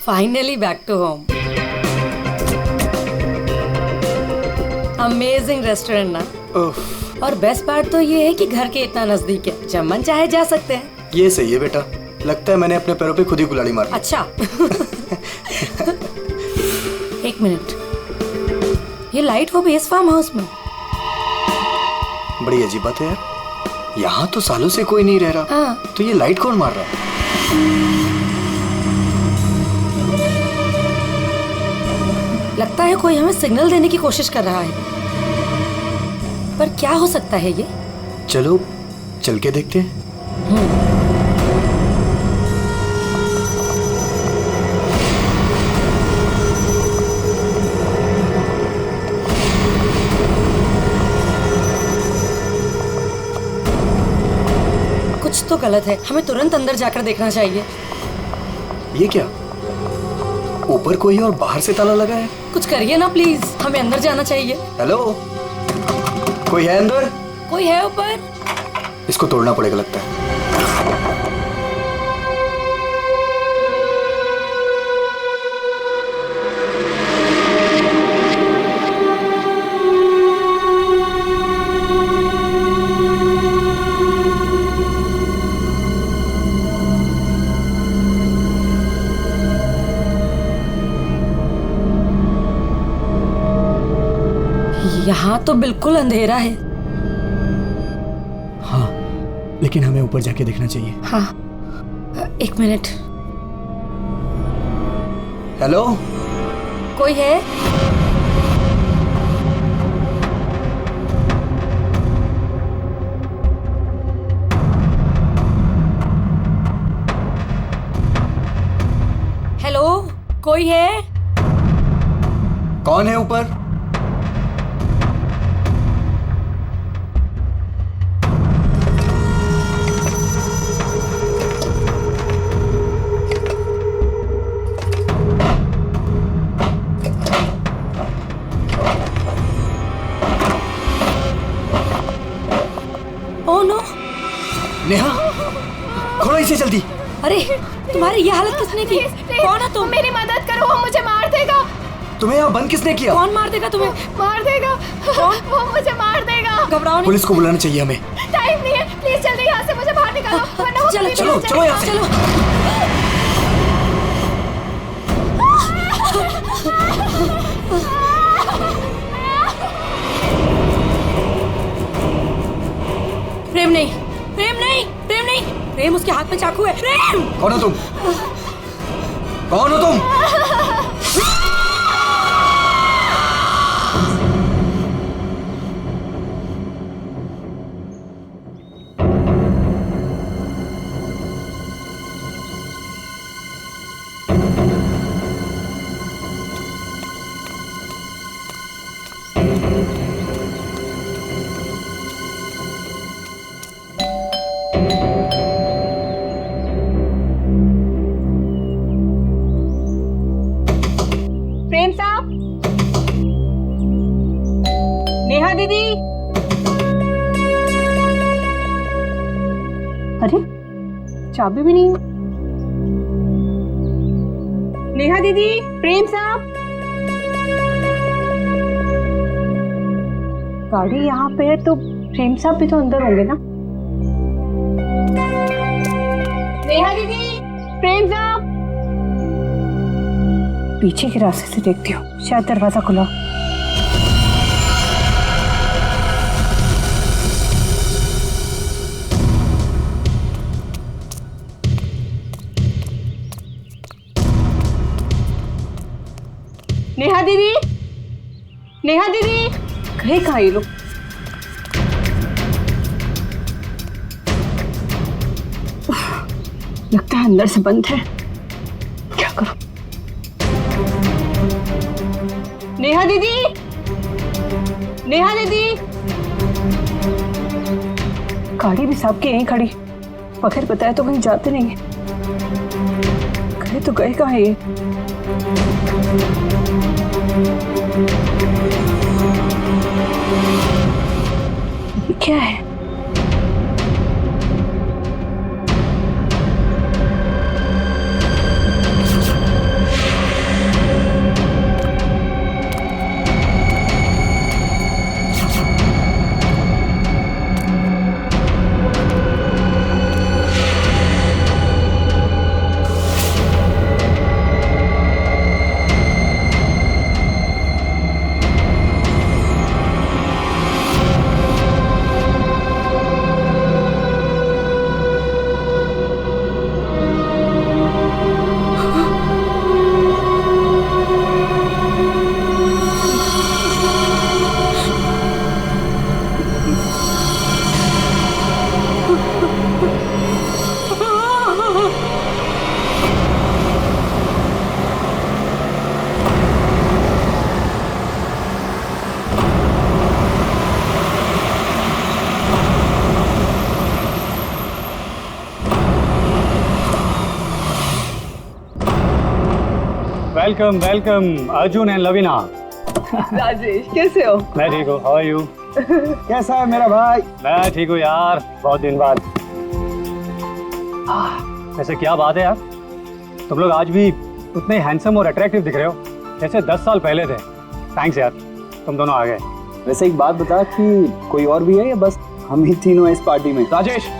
Finally back to home. Amazing restaurant ना। और best part तो ये है कि घर के इतना नजदीक है, जब मन चाहे जा सकते हैं। ये सही है बेटा, लगता है मैंने अपने पैरों पे खुद ही कुल्हाड़ी मारी। अच्छा। एक मिनट, ये लाइट वो बेस फार्म हाउस में। बड़ी अजीब बात है यार, यहाँ तो सालों से कोई नहीं रह रहा। हाँ। तो ये लाइट कौन मार रहा है? लगता है कोई हमें सिग्नल देने की कोशिश कर रहा है, पर क्या हो सकता है ये? चलो चल के देखते हैं। कुछ तो गलत है, हमें तुरंत अंदर जाकर देखना चाहिए। ये क्या, ऊपर कोई और बाहर से ताला लगा है? कुछ करिए ना प्लीज, हमें अंदर जाना चाहिए। हेलो, कोई है अंदर? कोई है ऊपर? इसको तोड़ना पड़ेगा लगता है। यहाँ तो बिल्कुल अंधेरा है। हाँ, लेकिन हमें ऊपर जाके देखना चाहिए। हाँ, एक मिनट। हेलो, कोई है? हेलो, कोई है? कौन है ऊपर? Oh no! नेहा, खोलो इसे जल्दी। अरे, तुम्हारी ये हालत किसने की? कौन है तुम? मेरी मदद करो, वो मुझे मार देगा। तुम्हें यहाँ बंद किसने किया? कौन मार देगा तुम्हें? मार देगा। कौन? वो मुझे मार देगा। घबराओ नहीं। पुलिस को बुलाना चाहिए हमें। टाइम नहीं है, प्लीज जल्दी यहाँ से मुझे बाहर निकालो, वरना वो चलो कभी चलो नहीं चलो यहाँ से। चलो। प्रेम नहीं, प्रेम नहीं, प्रेम नहीं, प्रेम उसके हाथ में चाकू है। प्रेम! कौन हो तुम? कौन हो तुम? प्रेम साहब, नेहा दीदी। अरे, चाबी भी नहीं है। नेहा दीदी, प्रेम साहब। गाड़ी यहाँ पे है तो प्रेम साहब भी तो अंदर होंगे ना। नेहा दीदी, प्रेम साहब। पीछे के रास्ते से देखती हूँ, शायद दरवाजा खुला। नेहा दीदी, नेहा दीदी, गए कहाँ ये लोग? लगता है अंदर से बंद है, क्या करूं? नेहा दीदी, नेहा दीदी। गाड़ी भी साहब की यहीं खड़ी, बगैर बताए तो कहीं जाते नहीं है। गए तो गए कहाँ ये? क्या है? Welcome welcome Arjun and Lavina. Rajesh कैसे हो? मैं ठीक हूँ, हाउ आर यू? कैसा है मेरा भाई? मैं ठीक हूँ यार, बहुत दिन बाद। ऐसे क्या बात है यार, तुम लोग आज भी उतने हैंडसम और अट्रैक्टिव दिख रहे हो जैसे 10 साल पहले थे। थैंक्स यार, तुम दोनों आ गए। वैसे एक बात बता कि कोई और भी है या बस हम ही तीनों हैं इस पार्टी में? राजेश,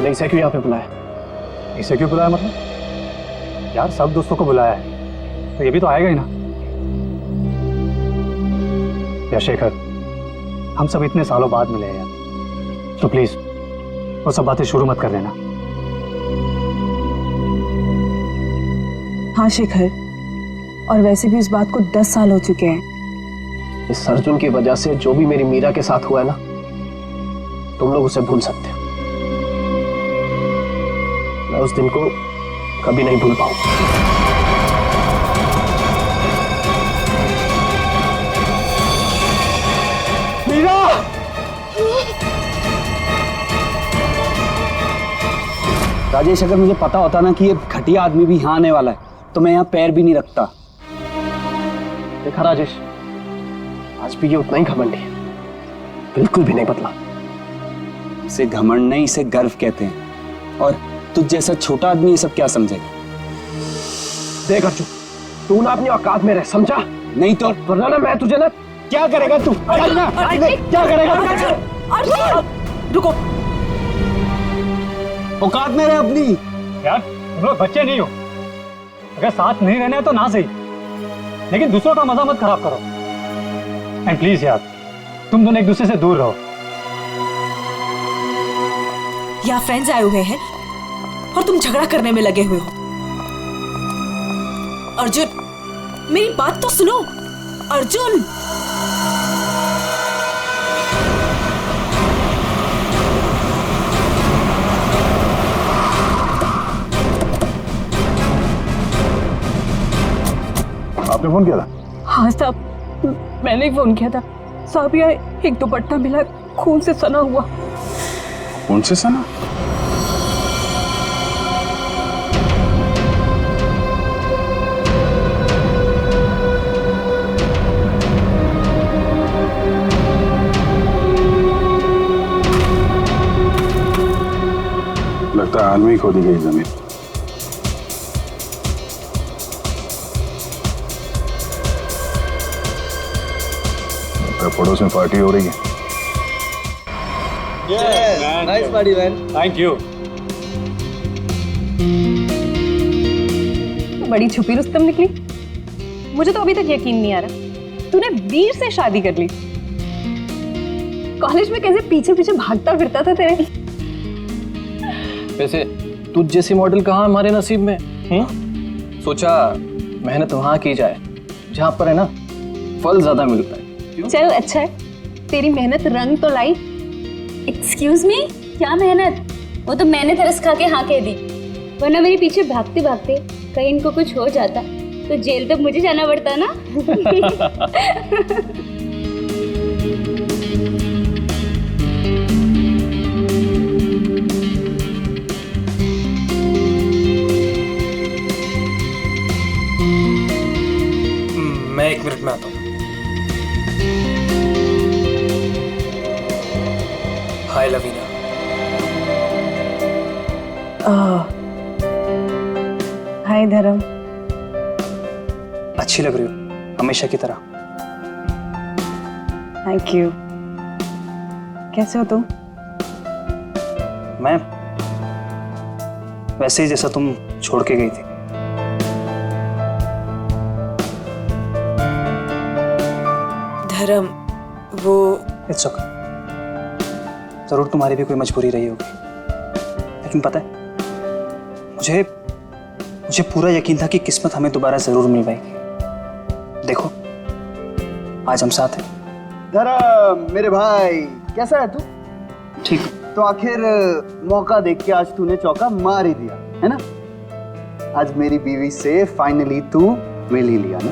इसे क्यों यहाँ पे बुलाया? इसे क्यों बुलाया मतलब? यार सब दोस्तों को बुलाया है तो ये भी तो आएगा ही ना। यार शेखर, हम सब इतने सालों बाद मिले हैं यार, तो प्लीज वो सब बातें शुरू मत कर देना। हाँ शिखर, और वैसे भी इस बात को 10 साल हो चुके हैं। इस अर्जुन की वजह से जो भी मेरी मीरा के साथ हुआ है ना, तुम लोग उसे भूल सकते हो। मैं उस दिन को कभी नहीं भूल पाऊंगा। मीरा! राजेश, अगर मुझे पता होता ना कि ये घटिया आदमी भी यहाँ आने वाला है तो मैं यहाँ पैर भी नहीं रखता। देखा राजेश, आज भी ये उतना ही घमंडी है, बिल्कुल भी नहीं बदला। इसे घमंड नहीं, इसे गर्व कहते हैं। और तुझ जैसा छोटा आदमी ये सब क्या समझेगा? देख अर्जुन, तू ना अपनी औकात में रह, समझा? नहीं तो वरना ना मैं तुझे ना क्या करेगा तू? क्या करेगा तू? रुको, औकात में रह अपनी। यार तुम लोग बच्चे नहीं हो, अगर साथ नहीं रहना है तो ना सही, लेकिन दूसरों का मजा मत खराब करो। एंड प्लीज यार, तुम दोनों एक दूसरे से दूर रहो। यहाँ फ्रेंड्स आए हुए हैं और तुम झगड़ा करने में लगे हुए हो। अर्जुन, मेरी बात तो सुनो। अर्जुन, आपने फोन किया था? हाँ साहब, मैंने ही फोन किया था साहब। यहाँ एक दुपट्टा मिला, खून से सना हुआ। कौन से सना? लगता है हाल में ही खोदी गई जमीन। पड़ोस में पार्टी हो रही है। Nice party man. Thank you. बड़ी छुपी रुस्तम निकली। मुझे तो अभी तक यकीन नहीं आ रहा तूने वीर से शादी कर ली। कॉलेज में कैसे पीछे पीछे भागता फिरता था तेरे। वैसे तुझ जैसी मॉडल कहाँ हमारे नसीब में? सोचा मेहनत वहाँ की जाए जहाँ पर है ना फल ज्यादा मिलता है। चल अच्छा है, तेरी मेहनत रंग तो लाई। एक्सक्यूज मी, क्या मेहनत? वो तो मैंने तरस खा के हाँ कह दी, वरना मेरे पीछे भागते भागते कहीं इनको कुछ हो जाता तो जेल तक मुझे जाना पड़ता ना। मैं 1 मिनट में आता हूँ। हाय लवीना। हाय धर्म। अच्छी लग रही हो हमेशा की तरह। Thank you. कैसे हो तुम? मैं वैसे ही जैसा तुम छोड़ के गई थी। धर्म, वो इट्स ओके। जरूर तुम्हारी भी कोई मजबूरी रही होगी, लेकिन पता है मुझे पूरा यकीन था कि किस्मत हमें दोबारा जरूर मिल पाएगी। देखो आज हम साथ हैं। धर्म मेरे भाई, कैसा है तू? ठीक। तो आखिर मौका देख के आज तूने चौका मार ही दिया है ना। आज मेरी बीवी से फाइनली तू मिल ही लिया ना।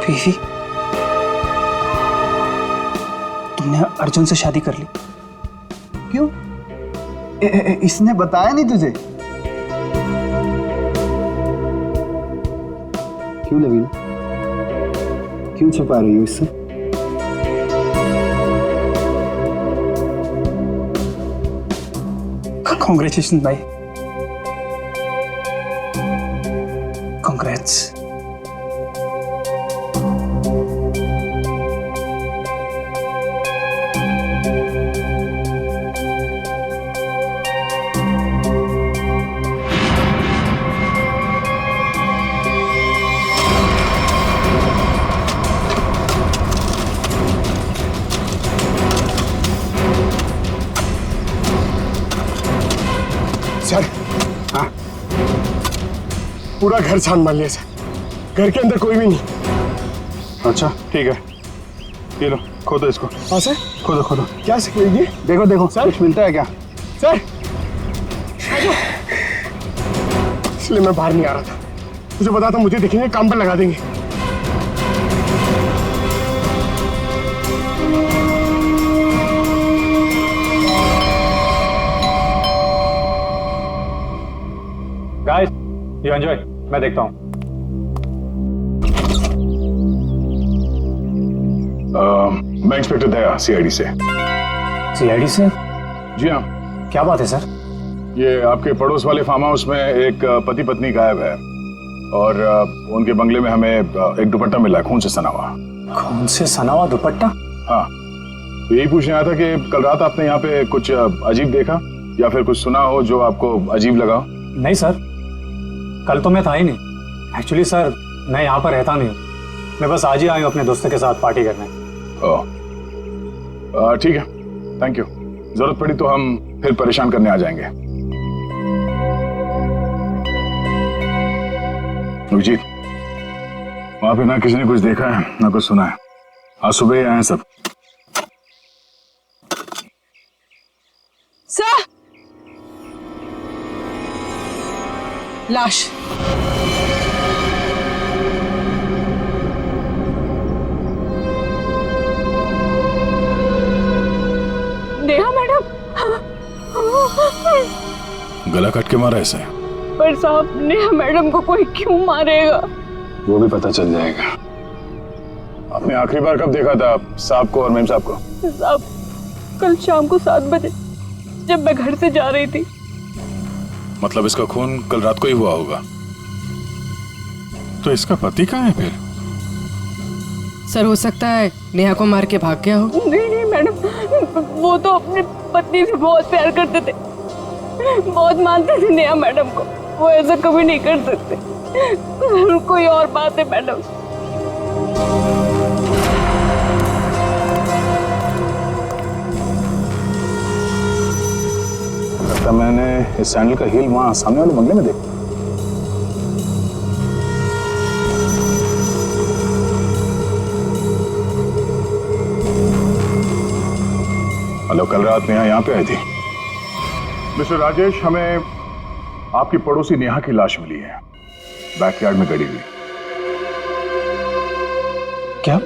बीवी? तुमने अर्जुन से शादी कर ली। क्यों? इसने बताया नहीं तुझे? क्यों लवीना, क्यों छुपा रही हो इससे? कॉन्ग्रेचुलेशन भाई, कॉन्ग्रेट्स। सर, हाँ, पूरा घर छान मार लिया सर, घर के अंदर कोई भी नहीं। अच्छा ठीक है, ये लो खोदो इसको। हाँ सर, खोदो खोदो। क्या ये देखो देखो सर, कुछ मिलता है क्या? सर, इसलिए मैं बाहर नहीं आ रहा था, मुझे पता था मुझे देखेंगे काम पर लगा देंगे। गाइस, यू एंजॉय, मैं देखता हूँ। मैं इंस्पेक्टर दया, सीआईडी से। सीआईडी से? जी हाँ। क्या बात है सर? ये आपके पड़ोस वाले फार्म हाउस में एक पति पत्नी गायब है और उनके बंगले में हमें एक दुपट्टा मिला है, खून से सना हुआ। खून से सना हुआ दुपट्टा? हाँ, तो यही पूछने आया था कि कल रात आपने यहाँ पे कुछ अजीब देखा या फिर कुछ सुना हो जो आपको अजीब लगा? नहीं सर, कल तो मैं था ही नहीं। एक्चुअली सर, मैं यहाँ पर रहता नहीं हूँ, मैं बस आज ही आया हूँ अपने दोस्तों के साथ पार्टी करने। ओह, ठीक है, थैंक यू। जरूरत पड़ी तो हम फिर परेशान करने आ जाएंगे। अभिजीत, वहां पे ना किसी ने कुछ देखा है ना कुछ सुना है, आज सुबह ही आए हैं सब। सर, लाश। नेहा मैडम। गला काट के मारा ऐसे? पर साहब, नेहा मैडम को कोई क्यों मारेगा? वो भी पता चल जाएगा। आपने आखिरी बार कब देखा था साहब को और मेम साहब को? साहब, कल शाम को 7 बजे जब मैं घर से जा रही थी। मतलब इसका खून कल रात को ही हुआ होगा। तो इसका पति कहाँ है फिर? सर, हो सकता है नेहा को मार के भाग गया हो। नहीं नहीं मैडम, वो तो अपनी पत्नी से बहुत प्यार करते थे, बहुत मानते थे नेहा मैडम को। वो ऐसा कभी नहीं कर सकते। कोई और बात है मैडम। लगता मैंने इस सैंडल का हील वहां सामने वाले बंगले में देखा। हेलो, कल रात नेहा यहाँ पे आई थी। मिस्टर राजेश, हमें आपकी पड़ोसी नेहा की लाश मिली है, बैकयार्ड में गड़ी हुई। क्या?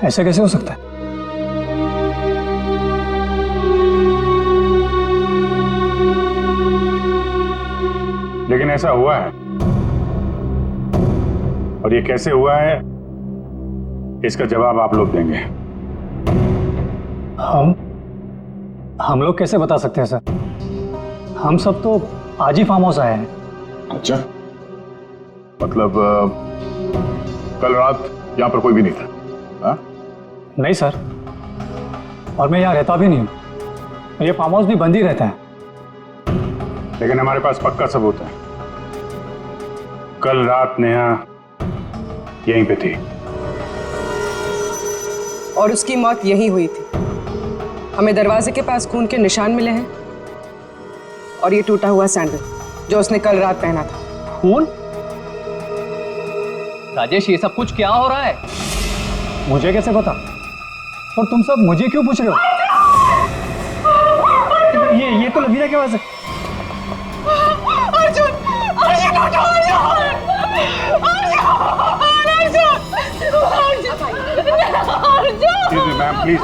ऐसा कैसे हो सकता है? लेकिन ऐसा हुआ है, और ये कैसे हुआ है इसका जवाब आप लोग देंगे। हम लोग कैसे बता सकते हैं सर? हम सब तो आज ही फार्म हाउस आए हैं। अच्छा, मतलब कल रात यहाँ पर कोई भी नहीं था? हाँ? नहीं सर, और मैं यहाँ रहता भी नहीं हूँ। ये फार्म हाउस भी बंद ही रहता है। लेकिन हमारे पास पक्का सबूत है, कल रात नेहा यहीं पे थी और उसकी मौत यहीं हुई थी। हमें दरवाजे के पास खून के निशान मिले हैं और ये टूटा हुआ सैंडल जो उसने कल रात पहना था। खून? राजेश, ये सब कुछ क्या हो रहा है? मुझे कैसे पता? और तुम सब मुझे क्यों पूछ रहे हो? ये तो लवीना की आवाज है। अर्जुन, अर्जुन उठो, अर्जुन, अर्जुन, अर्जुन, अर्जुन, मैम प्लीज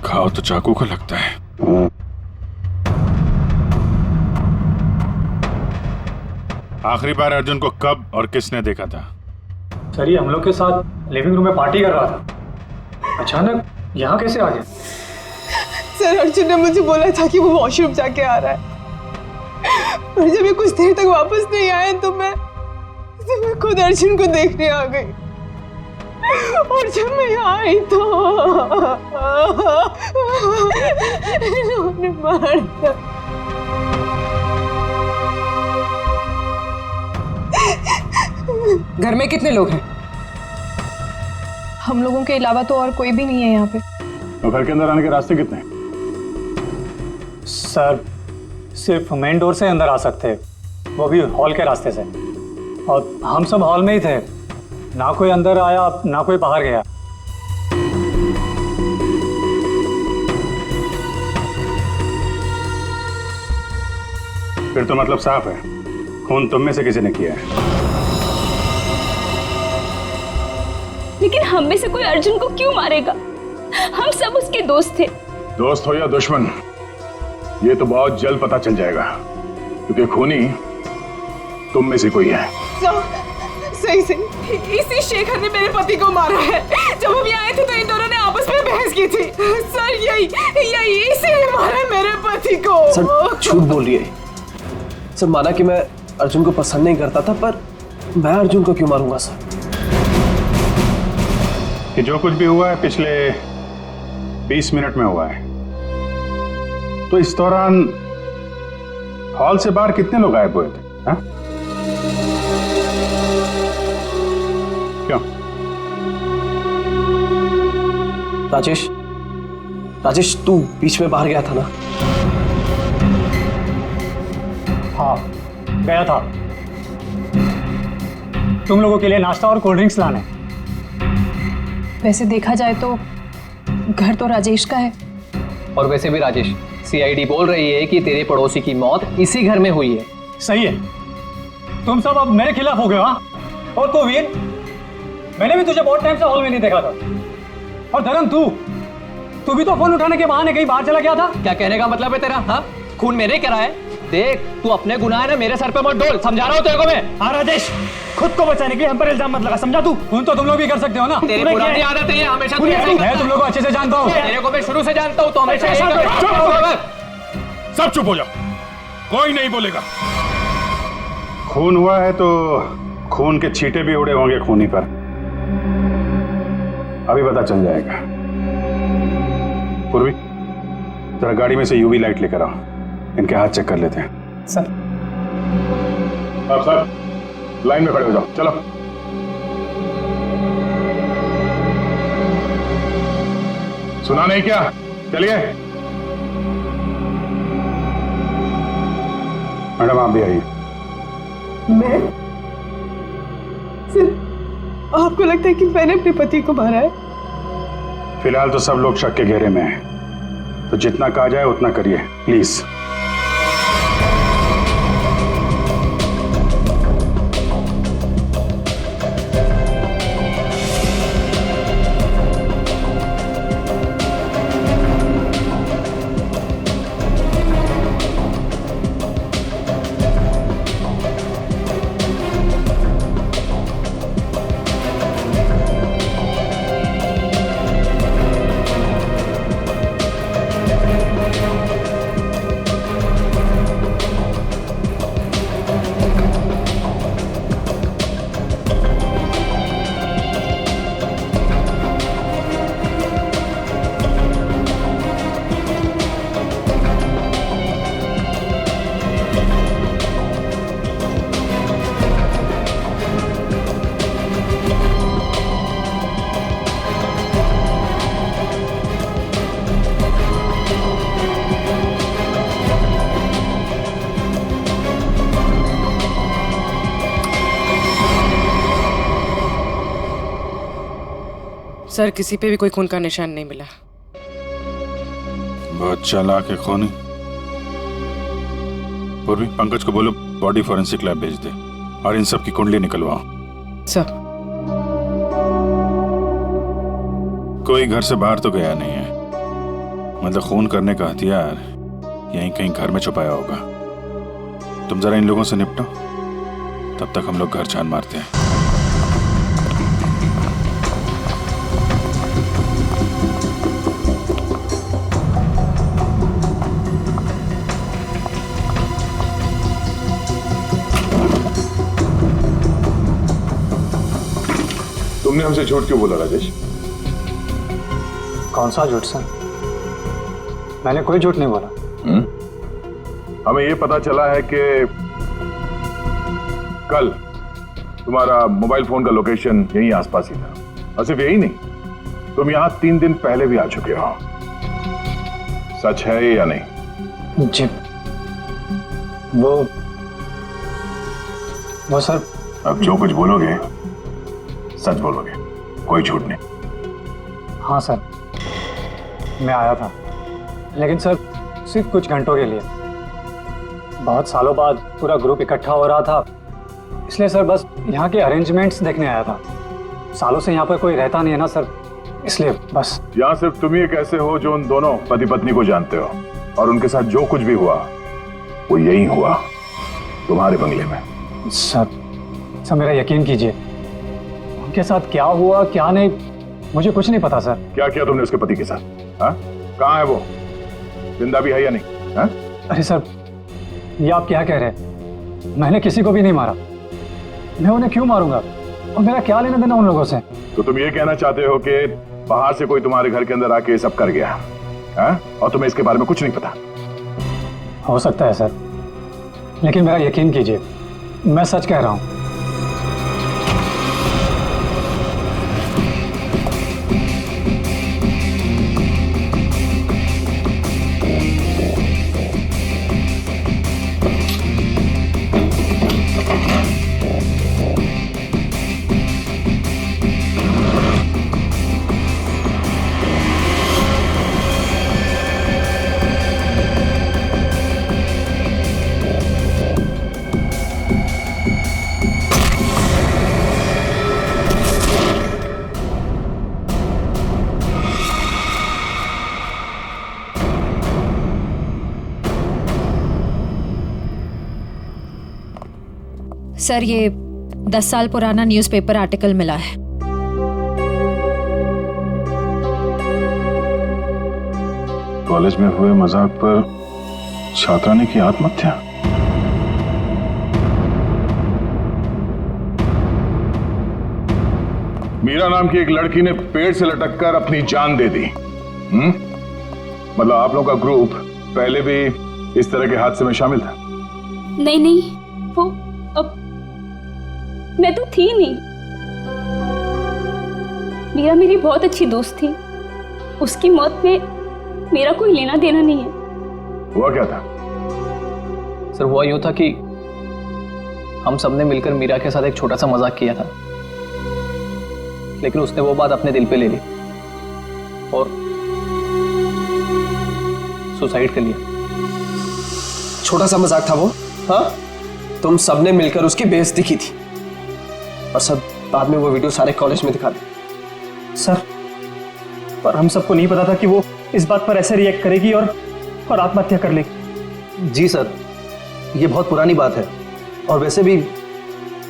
खाओ तो चाकू को लगता है। आखिरी बार अर्जुन को कब और किसने देखा था? सर ये हम लोग के साथ लिविंग रूम में पार्टी कर रहा था, अचानक यहाँ कैसे आ गया? सर अर्जुन ने मुझे बोला था कि वो वॉशरूम जाके आ रहा है, पर जब ये कुछ देर तक वापस नहीं आए तो मैं खुद अर्जुन को देखने आ गई। और जब मैं यहाँ आई तो इन्होंने मार दिया। घर में कितने लोग हैं? हम लोगों के अलावा तो और कोई भी नहीं है यहाँ पे। तो घर के अंदर आने के रास्ते कितने हैं? सर सिर्फ मेन डोर से अंदर आ सकते हैं, वो भी हॉल के रास्ते से, और हम सब हॉल में ही थे, ना कोई अंदर आया ना कोई बाहर गया। फिर तो मतलब साफ है, खून तुम में से किसी ने किया है। लेकिन हम में से कोई अर्जुन को क्यों मारेगा? हम सब उसके दोस्त थे। दोस्त हो या दुश्मन, ये तो बहुत जल्द पता चल जाएगा, क्योंकि खूनी तुम में से कोई है। सही से इसी शेखर ने मेरे पति को मारा है। जब हम यहाँ आए थे तो इन दोनों ने आपस में बहस की थी। सर यही इसीलिए मारा मेरे पति को। सर झूठ बोल रही है। सर माना कि मैं अर्जुन को पसंद नहीं करता था, पर मैं अर्जुन को क्यों मारूंगा सर? कि जो कुछ भी हुआ है पिछले 20 मिनट में हुआ है, तो इस दौरान हॉल से बाहर कितने लोग गायब हुए थे? हा? क्यों? राजेश तू बीच में बाहर गया था ना? हाँ गया था, तुम लोगों के लिए नाश्ता और कोल्ड ड्रिंक्स लाने। वैसे देखा जाए तो घर तो राजेश का है। और वैसे भी राजेश, सीआईडी बोल रही है कि तेरे पड़ोसी की मौत इसी घर में हुई है। सही है, तुम सब अब मेरे खिलाफ हो गए। हाँ, और तो वीर, मैंने भी तुझे बहुत टाइम से हॉल में नहीं देखा था। और धर्म तू भी तो फोन उठाने के बहाने कहीं बाहर चला गया था। क्या कहने का मतलब है तेरा? हाँ, खून मेरे करा है। देख तू अपने गुनाह है ना मेरे सर पे मत डोल, समझा रहा हूँ तेरे को मैं। हाँ राजेश, खुद को बचाने के लिए हम पर इल्जाम मत लगा, समझा तू? खून तो तुम लोग भी कर सकते हो ना। तेरी पुरानी आदत है, हमेशा तू ऐसा ही मैं तुम लोग को अच्छे से जानता हूँ। तेरे को मैं शुरू से जानता हूँ, तो हमेशा ऐसा सब चुप हो जाओ, कोई नहीं बोलेगा। खून हुआ है तो खून के छींटे भी उड़े होंगे खूनी पर, अभी पता चल जाएगा। पूर्वी जरा गाड़ी में से यूवी लाइट लेकर आओ, इनके हाथ चेक कर लेते हैं। सर आप सर लाइन में खड़े हो जाओ, चलो। सुना नहीं क्या? चलिए मैडम आप भी आइए। मैं? सिर्फ आपको लगता है कि मैंने अपने पति को मारा है? फिलहाल तो सब लोग शक के घेरे में हैं, तो जितना कहा जाए उतना करिए प्लीज। सर किसी पे भी कोई खून का निशान नहीं मिला। बहुत चालाक है खूनी। पूर्वी, पंकज को बोलो बॉडी फॉरेंसिक लैब भेज दे और इन सब की कुंडली निकलवाओ। सर कोई घर से बाहर तो गया नहीं है, मतलब खून करने का हथियार यहीं कहीं घर में छुपाया होगा। तुम जरा इन लोगों से निपटो, तब तक हम लोग घर छान मारते हैं। तुमने हमसे झूठ क्यों बोला राजेश? कौन सा झूठ सर? मैंने कोई झूठ नहीं बोला। हमें ये पता चला है कि कल तुम्हारा मोबाइल फोन का लोकेशन यहीं आसपास ही था, और सिर्फ यही नहीं, तुम यहां 3 दिन पहले भी आ चुके हो। सच है या नहीं? जी वो सर। अब जो कुछ बोलोगे सच बोलोगे, कोई झूठ नहीं। हाँ सर, मैं आया था, लेकिन सर सिर्फ कुछ घंटों के लिए। बहुत सालों बाद पूरा ग्रुप इकट्ठा हो रहा था, इसलिए सर बस यहाँ के अरेंजमेंट्स देखने आया था। सालों से यहाँ पर कोई रहता नहीं है ना सर, इसलिए बस। यहाँ सिर्फ तुम ही एक ऐसे हो जो उन दोनों पति पत्नी को जानते हो, और उनके साथ जो कुछ भी हुआ वो यही हुआ, तुम्हारे बंगले में। सर मेरा यकीन कीजिए, उनके साथ क्या हुआ क्या नहीं मुझे कुछ नहीं पता सर। क्या किया तुमने उसके पति के साथ? हाँ, कहाँ है वो? जिंदा भी है या नहीं? हाँ? अरे सर, ये आप क्या कह रहे हैं? मैंने किसी को भी नहीं मारा। मैं उन्हें क्यों मारूंगा, और मेरा क्या लेना देना उन लोगों से? तो तुम ये कहना चाहते हो कि बाहर से कोई तुम्हारे घर के अंदर आके सब कर गया, हाँ? और तुम्हें इसके बारे में कुछ नहीं पता? हो सकता है सर, लेकिन मेरा यकीन कीजिए, मैं सच कह रहा हूं। सर, ये 10 साल पुराना न्यूज़पेपर आर्टिकल मिला है। कॉलेज में हुए मजाक पर छात्रा ने की आत्महत्या। मीरा नाम की एक लड़की ने पेड़ से लटककर अपनी जान दे दी। मतलब आप लोगों का ग्रुप पहले भी इस तरह के हादसे में शामिल था? नहीं, वो अब मैं तो थी नहीं। मीरा मेरी बहुत अच्छी दोस्त थी, उसकी मौत में मेरा कोई लेना देना नहीं है। हुआ क्या था? सर हुआ यूं था कि हम सबने मिलकर मीरा के साथ एक छोटा सा मजाक किया था, लेकिन उसने वो बात अपने दिल पे ले ली और सुसाइड कर लिया। छोटा सा मजाक था वो? हाँ, तुम सबने मिलकर उसकी बेइज्जती की थी, और सब बाद में वो वीडियो सारे कॉलेज में दिखा दी। सर, पर हम सबको नहीं पता था कि वो इस बात पर ऐसे रिएक्ट करेगी और आत्महत्या कर लेगी। जी सर, ये बहुत पुरानी बात है, और वैसे भी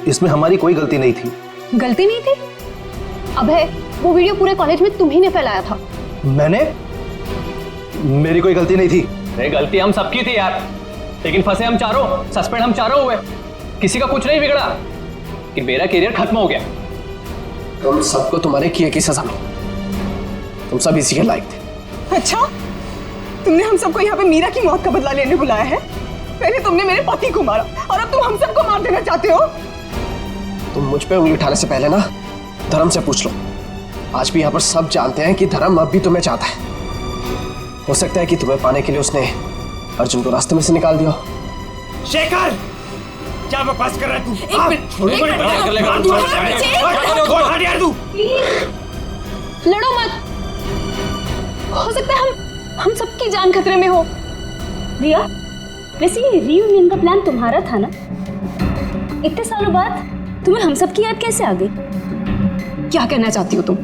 इसमें हमारी कोई गलती नहीं थी। गलती नहीं थी? अबे, वो वीडियो पूरे कॉलेज में तुम ही ने फैलाया था। मैंने? मेरी कोई गलती नहीं थी। नहीं, गलती हम सबकी थी यार, लेकिन फंसे हम चारों, सस्पेंड हम चारों हुए। किसी का कुछ नहीं बिगड़ा कि मेरा करियर खत्म हो गया। तुम सबको तुम्हारे किए की सजा मिली, तुम सब इसी के लायक थे। अच्छा, तुमने हम सबको यहाँ पे मीरा की मौत का बदला लेने बुलाया है? पहले तुमने मेरे पति को मारा और अब तुम हम सबको मार देना चाहते हो? तुम मुझ पे उंगली उठाने से पहले ना धर्म से पूछ लो। आज भी यहाँ पर सब जानते हैं कि धर्म अब भी तुम्हें चाहता है। हो सकता है कि तुम्हें पाने के लिए उसने अर्जुन को रास्ते में से निकाल दिया। शेखर, क्या बकवास कर रहा है तू? लड़ो मत, हो सकता है हम सबकी जान खतरे में हो। रिया, वैसे ये रीयूनियन का प्लान तुम्हारा था ना? इतने सालों बाद तुम्हें हम सब की याद कैसे आ गई? क्या कहना चाहती हो तुम?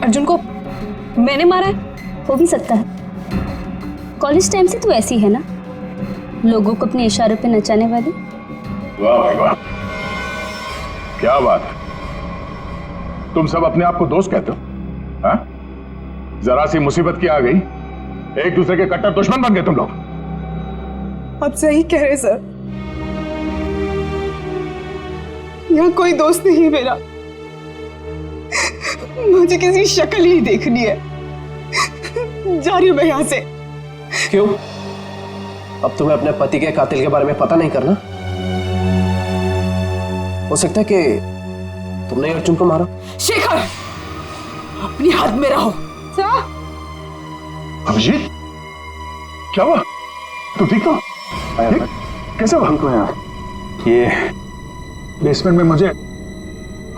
अर्जुन को मैंने मारा है? हो भी सकता है। कॉलेज टाइम से तू ऐसी है ना, लोगों को अपने इशारों पे नचाने वाली। वाह भाई वाह, क्या बात। तुम सब अपने आप को दोस्त कहते हो? हाँ? जरा सी मुसीबत की आ गई, एक दूसरे के कट्टर दुश्मन बन गए तुम लोग। आप सही कह रहे सर, यहाँ कोई दोस्त नहीं मेरा। मुझे किसी शक्ल ही देखनी है। जा रही हूं मैं यहाँ से। क्यों? अब तुम्हें अपने पति के कातिल के बारे में पता नहीं करना? हो सकता है कि तुमने अर्जुन को मारा। शेखर, अपनी हद में रहो। सर, अभिजीत, क्या हुआ? तुम ठीक हो? कैसे हुआ? हमको यार ये बेसमेंट में मुझे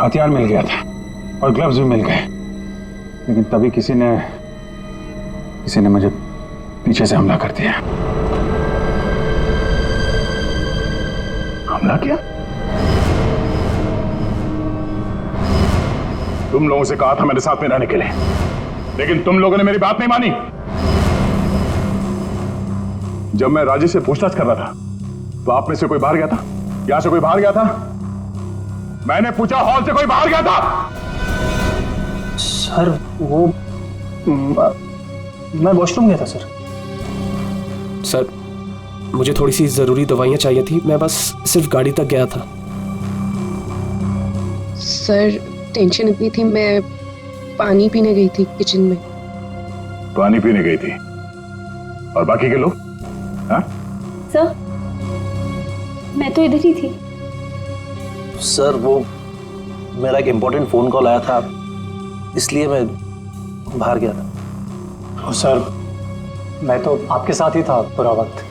हथियार मिल गया था और ग्लव्स भी मिल गए, लेकिन तभी किसी ने मुझे पीछे से हमला कर दिया। हमला किया? तुम लोगों से कहा था मेरे साथ में रहने के लिए, लेकिन तुम लोगों ने मेरी बात नहीं मानी। जब मैं राजेश से पूछताछ कर रहा था तो आप में से कोई बाहर गया था? यहां से कोई बाहर गया था? मैंने पूछा, हॉल से कोई बाहर गया था? सर वो मैं वॉशरूम गया था सर। सर, मुझे थोड़ी सी जरूरी दवाइयां चाहिए थी, मैं बस सिर्फ गाड़ी तक गया था। सर टेंशन इतनी थी, मैं पानी पीने गई थी किचन में। पानी पीने गई थी? और बाकी के लोग? हाँ? सर, मैं तो इधर ही थी। सर वो मेरा एक इम्पोर्टेंट फोन कॉल आया था, इसलिए मैं बाहर गया था। सर मैं तो आपके साथ ही था पूरा वक्त।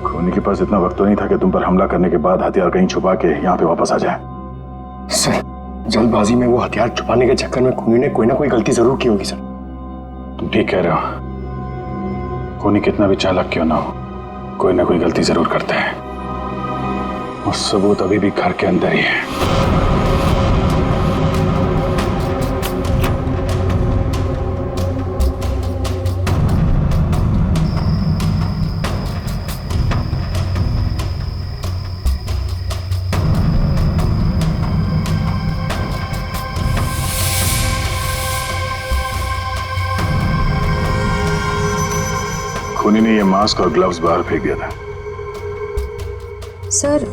खूनी के पास इतना वक्त तो नहीं था कि तुम पर हमला करने के बाद हथियार कहीं छुपा के यहाँ पे वापस आ जाए। सर, जल्दबाजी में वो हथियार छुपाने के चक्कर में खूनी ने कोई ना कोई गलती जरूर की होगी सर। तुम ठीक कह रहे हो, खूनी कितना भी चालाक क्यों ना हो, कोई ना कोई गलती जरूर करता है। और सबूत अभी भी घर के अंदर ही है। खूनी ने ये मास्क और ग्लव्स बाहर फेंक दिया था। सर,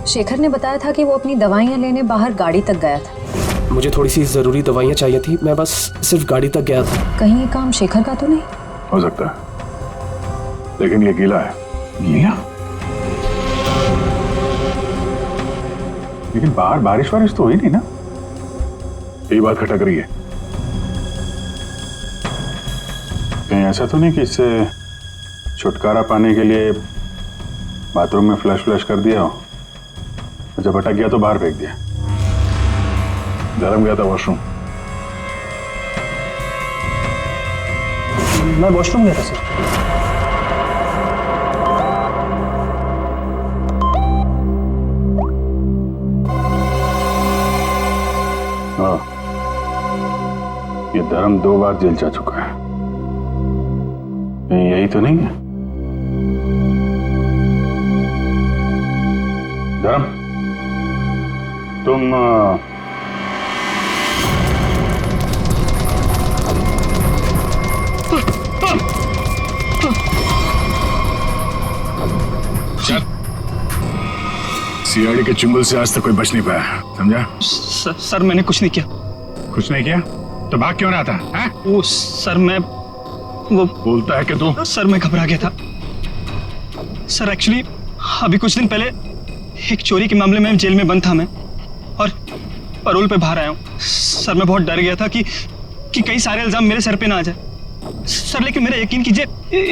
शेखर ने बताया था कि वो अपनी दवाइयां लेने बाहर गाड़ी तक गया था। मुझे थोड़ी सी जरूरी दवाइयां चाहिए थी, मैं बस सिर्फ गाड़ी तक गया था। कहीं ये काम शेखर का तो नहीं? हो सकता है, लेकिन ये गीला है। गीला? लेकिन बाहर बारिश वारिश तो हुई नहीं ना? यही बात खटक रही है। कहीं ऐसा तो नहीं कि इससे छुटकारा पाने के लिए बाथरूम में फ्लश कर दिया हो, जब अटक गया तो बाहर फेंक दिया? धर्म गया था वॉशरूम। मैं वॉशरूम गया था सर। हाँ, ये धर्म 2 बार जेल जा चुका है। यही तो नहीं है? धर्म, तुम सीआईडी के चुंगल से आज तक कोई बच नहीं पाया, समझा? सर मैंने कुछ नहीं किया। कुछ नहीं किया तो भाग क्यों रहा था? हैं? वो सर मैं वो बोलता है कि तू? सर मैं घबरा गया था सर। एक्चुअली अभी कुछ दिन पहले एक चोरी के मामले में जेल में बंद था मैं, और पैरोल पे बाहर आया हूँ। सर मैं बहुत डर गया था कि कई सारे इल्जाम मेरे सर पे ना आ जाए। सर लेकिन मेरा यकीन कीजिए,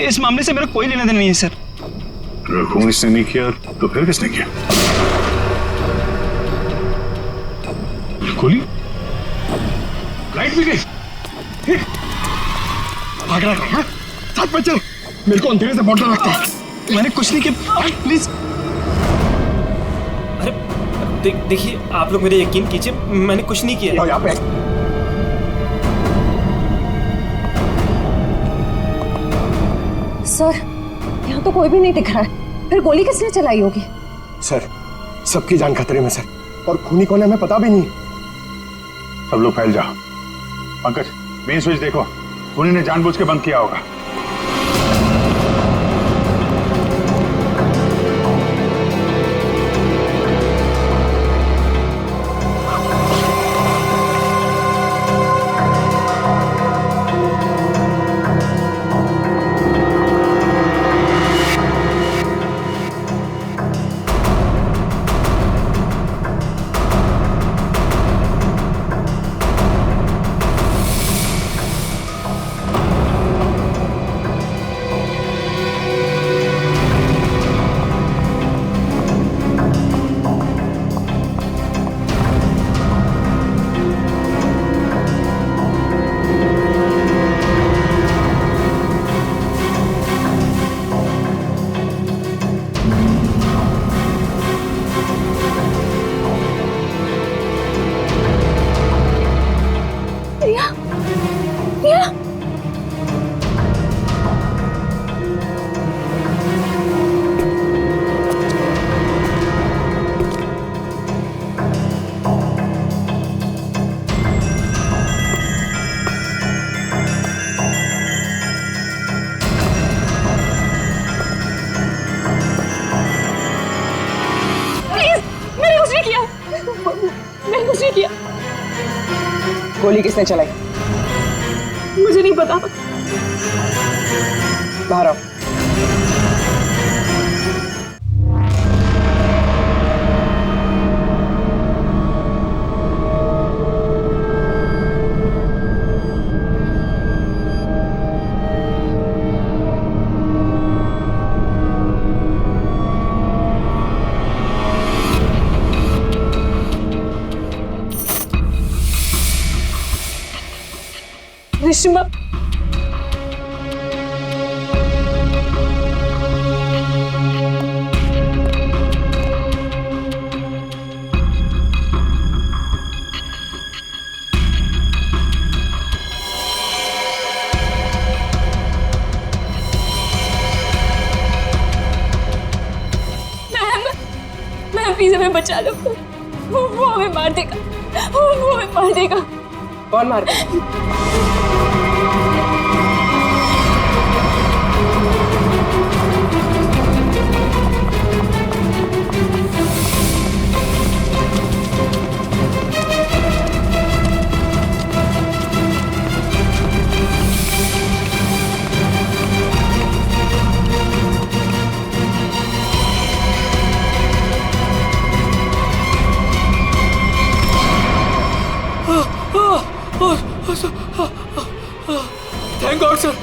इस मामले से मेरा कोई लेना देना नहीं है सर। अगर खून इसने नहीं किया तो फिर किसने किया? गोली? लाइट भी गई। भाग रहा है, हाँ? साथ में चल, मेरे को अंधेरे से बॉटल रखता है। मैंने कुछ नहीं किया, प्लीज। अरे देखिए, आप लोग मेरे यकीन कीजिए, मैंने कुछ नहीं किया। यहाँ पे सर, यहाँ तो कोई भी नहीं दिख रहा है, फिर गोली किसने चलाई होगी? सर, सबकी जान खतरे में सर, और खूनी कौन है हमें पता भी नहीं। सब लोग फैल जाओ। पंकज, मेन स्विच देखो, खूनी ने जानबूझ के बंद किया होगा। गोली किसने चलाई? मुझे नहीं पता। बाहर आओ। रेशमा, मैम प्लीज हमें बचा लो। वो हमें मार देगा, वो हमें मार देगा। कौन मार देगा? थैंक गॉड सर,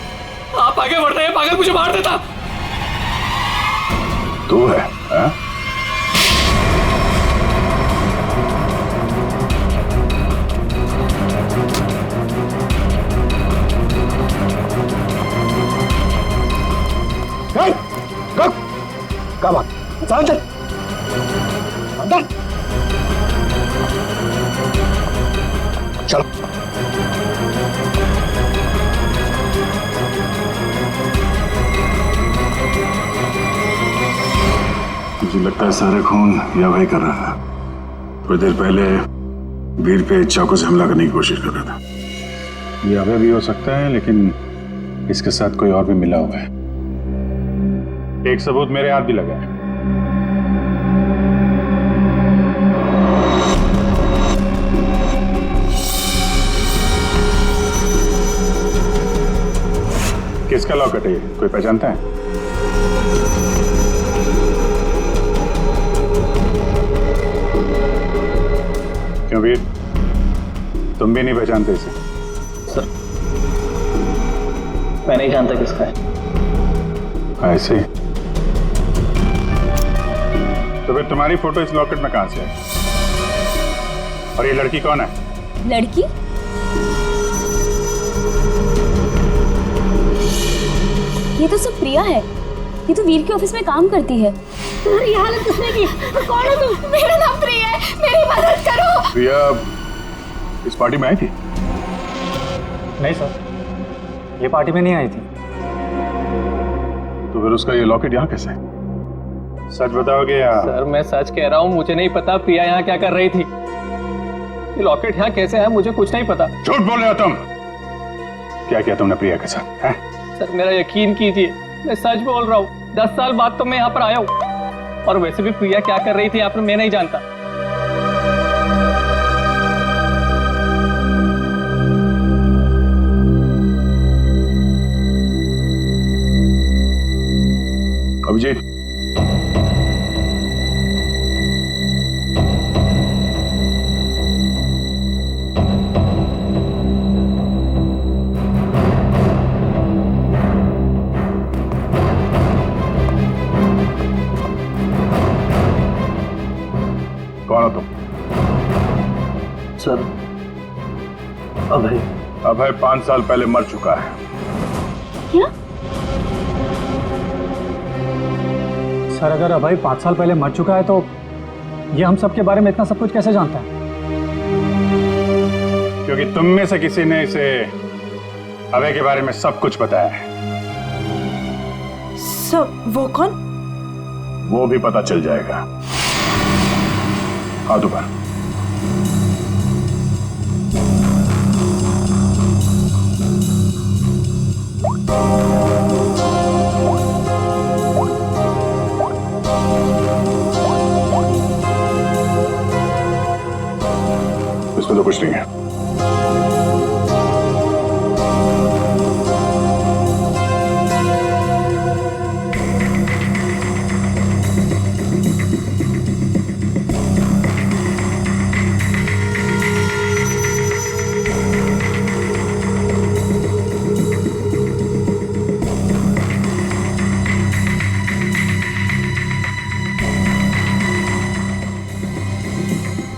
आप आगे बढ़ रहे हैं, पागल मुझे मार देता। तू है, हाँ? क्या बात? अंदर अंदर चलो। मुझे लगता है सारे खून या भाई कर रहा था। कुछ देर पहले वीर पे चाकू से हमला करने की कोशिश कर रहा था। ये अभय भी हो सकता है, लेकिन इसके साथ कोई और भी मिला हुआ है। एक सबूत मेरे हाथ भी लगा है। किसका लॉकेट है ये? कोई पहचानता है? क्यों वीर, तुम भी नहीं पहचानते इसे? सर, मैं नहीं जानता किसका है। ऐसे तो फिर तुम्हारी फोटो इस लॉकेट में कहां से है? और ये लड़की कौन है? लड़की? ये तो सब प्रिया है। ये तो वीर के ऑफिस में काम करती है। तुम्हारी हालत किसने की? कौन हो तुम? मेरा नाम प्रिया है, मेरी मदद करो। प्रिया इस पार्टी में आई थी? नहीं सर, ये पार्टी में नहीं आई थी। तो फिर उसका ये लॉकेट यहाँ कैसे? सच बताओगे या? सर मैं सच कह रहा हूँ, मुझे नहीं पता प्रिया यहाँ क्या कर रही थी। ये लॉकेट यहाँ कैसे है मुझे कुछ नहीं पता। झूठ बोल रहे हो तुम। क्या किया तुमने प्रिया के साथ है? सर मेरा यकीन कीजिए, मैं सच बोल रहा हूँ। 10 साल बाद तो मैं यहाँ पर आया हूँ। और वैसे भी प्रिया क्या कर रही थी यहाँ पर मैं नहीं जानता। अभिजीत, कौन हो तुम? सर अभय। अभय 5 साल पहले मर चुका है। क्या? सर अगर अभय 5 साल पहले मर चुका है तो ये हम सब के बारे में इतना सब कुछ कैसे जानता है? क्योंकि तुम में से किसी ने इसे अभय के बारे में सब कुछ बताया है। सर वो कौन? वो भी पता चल जाएगा। हाथ ऊपर। इसमें तो कुछ नहीं है।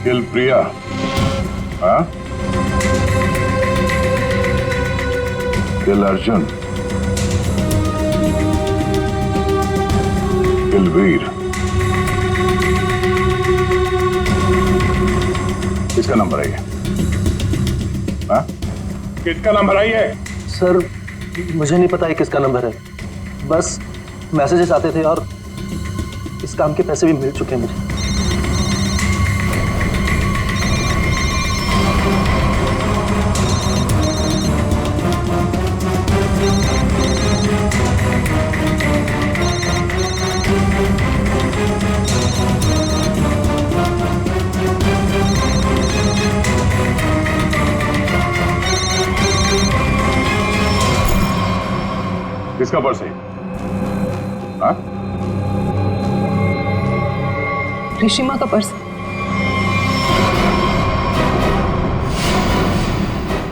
किल प्रिया, हाँ? किल अर्जुन, किल वीर। किसका नंबर है ये? हाँ? किसका नंबर है ये? सर मुझे नहीं पता ये किसका नंबर है, बस मैसेजेस आते थे और इस काम के पैसे भी मिल चुके हैं मुझे। किसका पर्स है? हाँ? ऋषिमा का पर्स।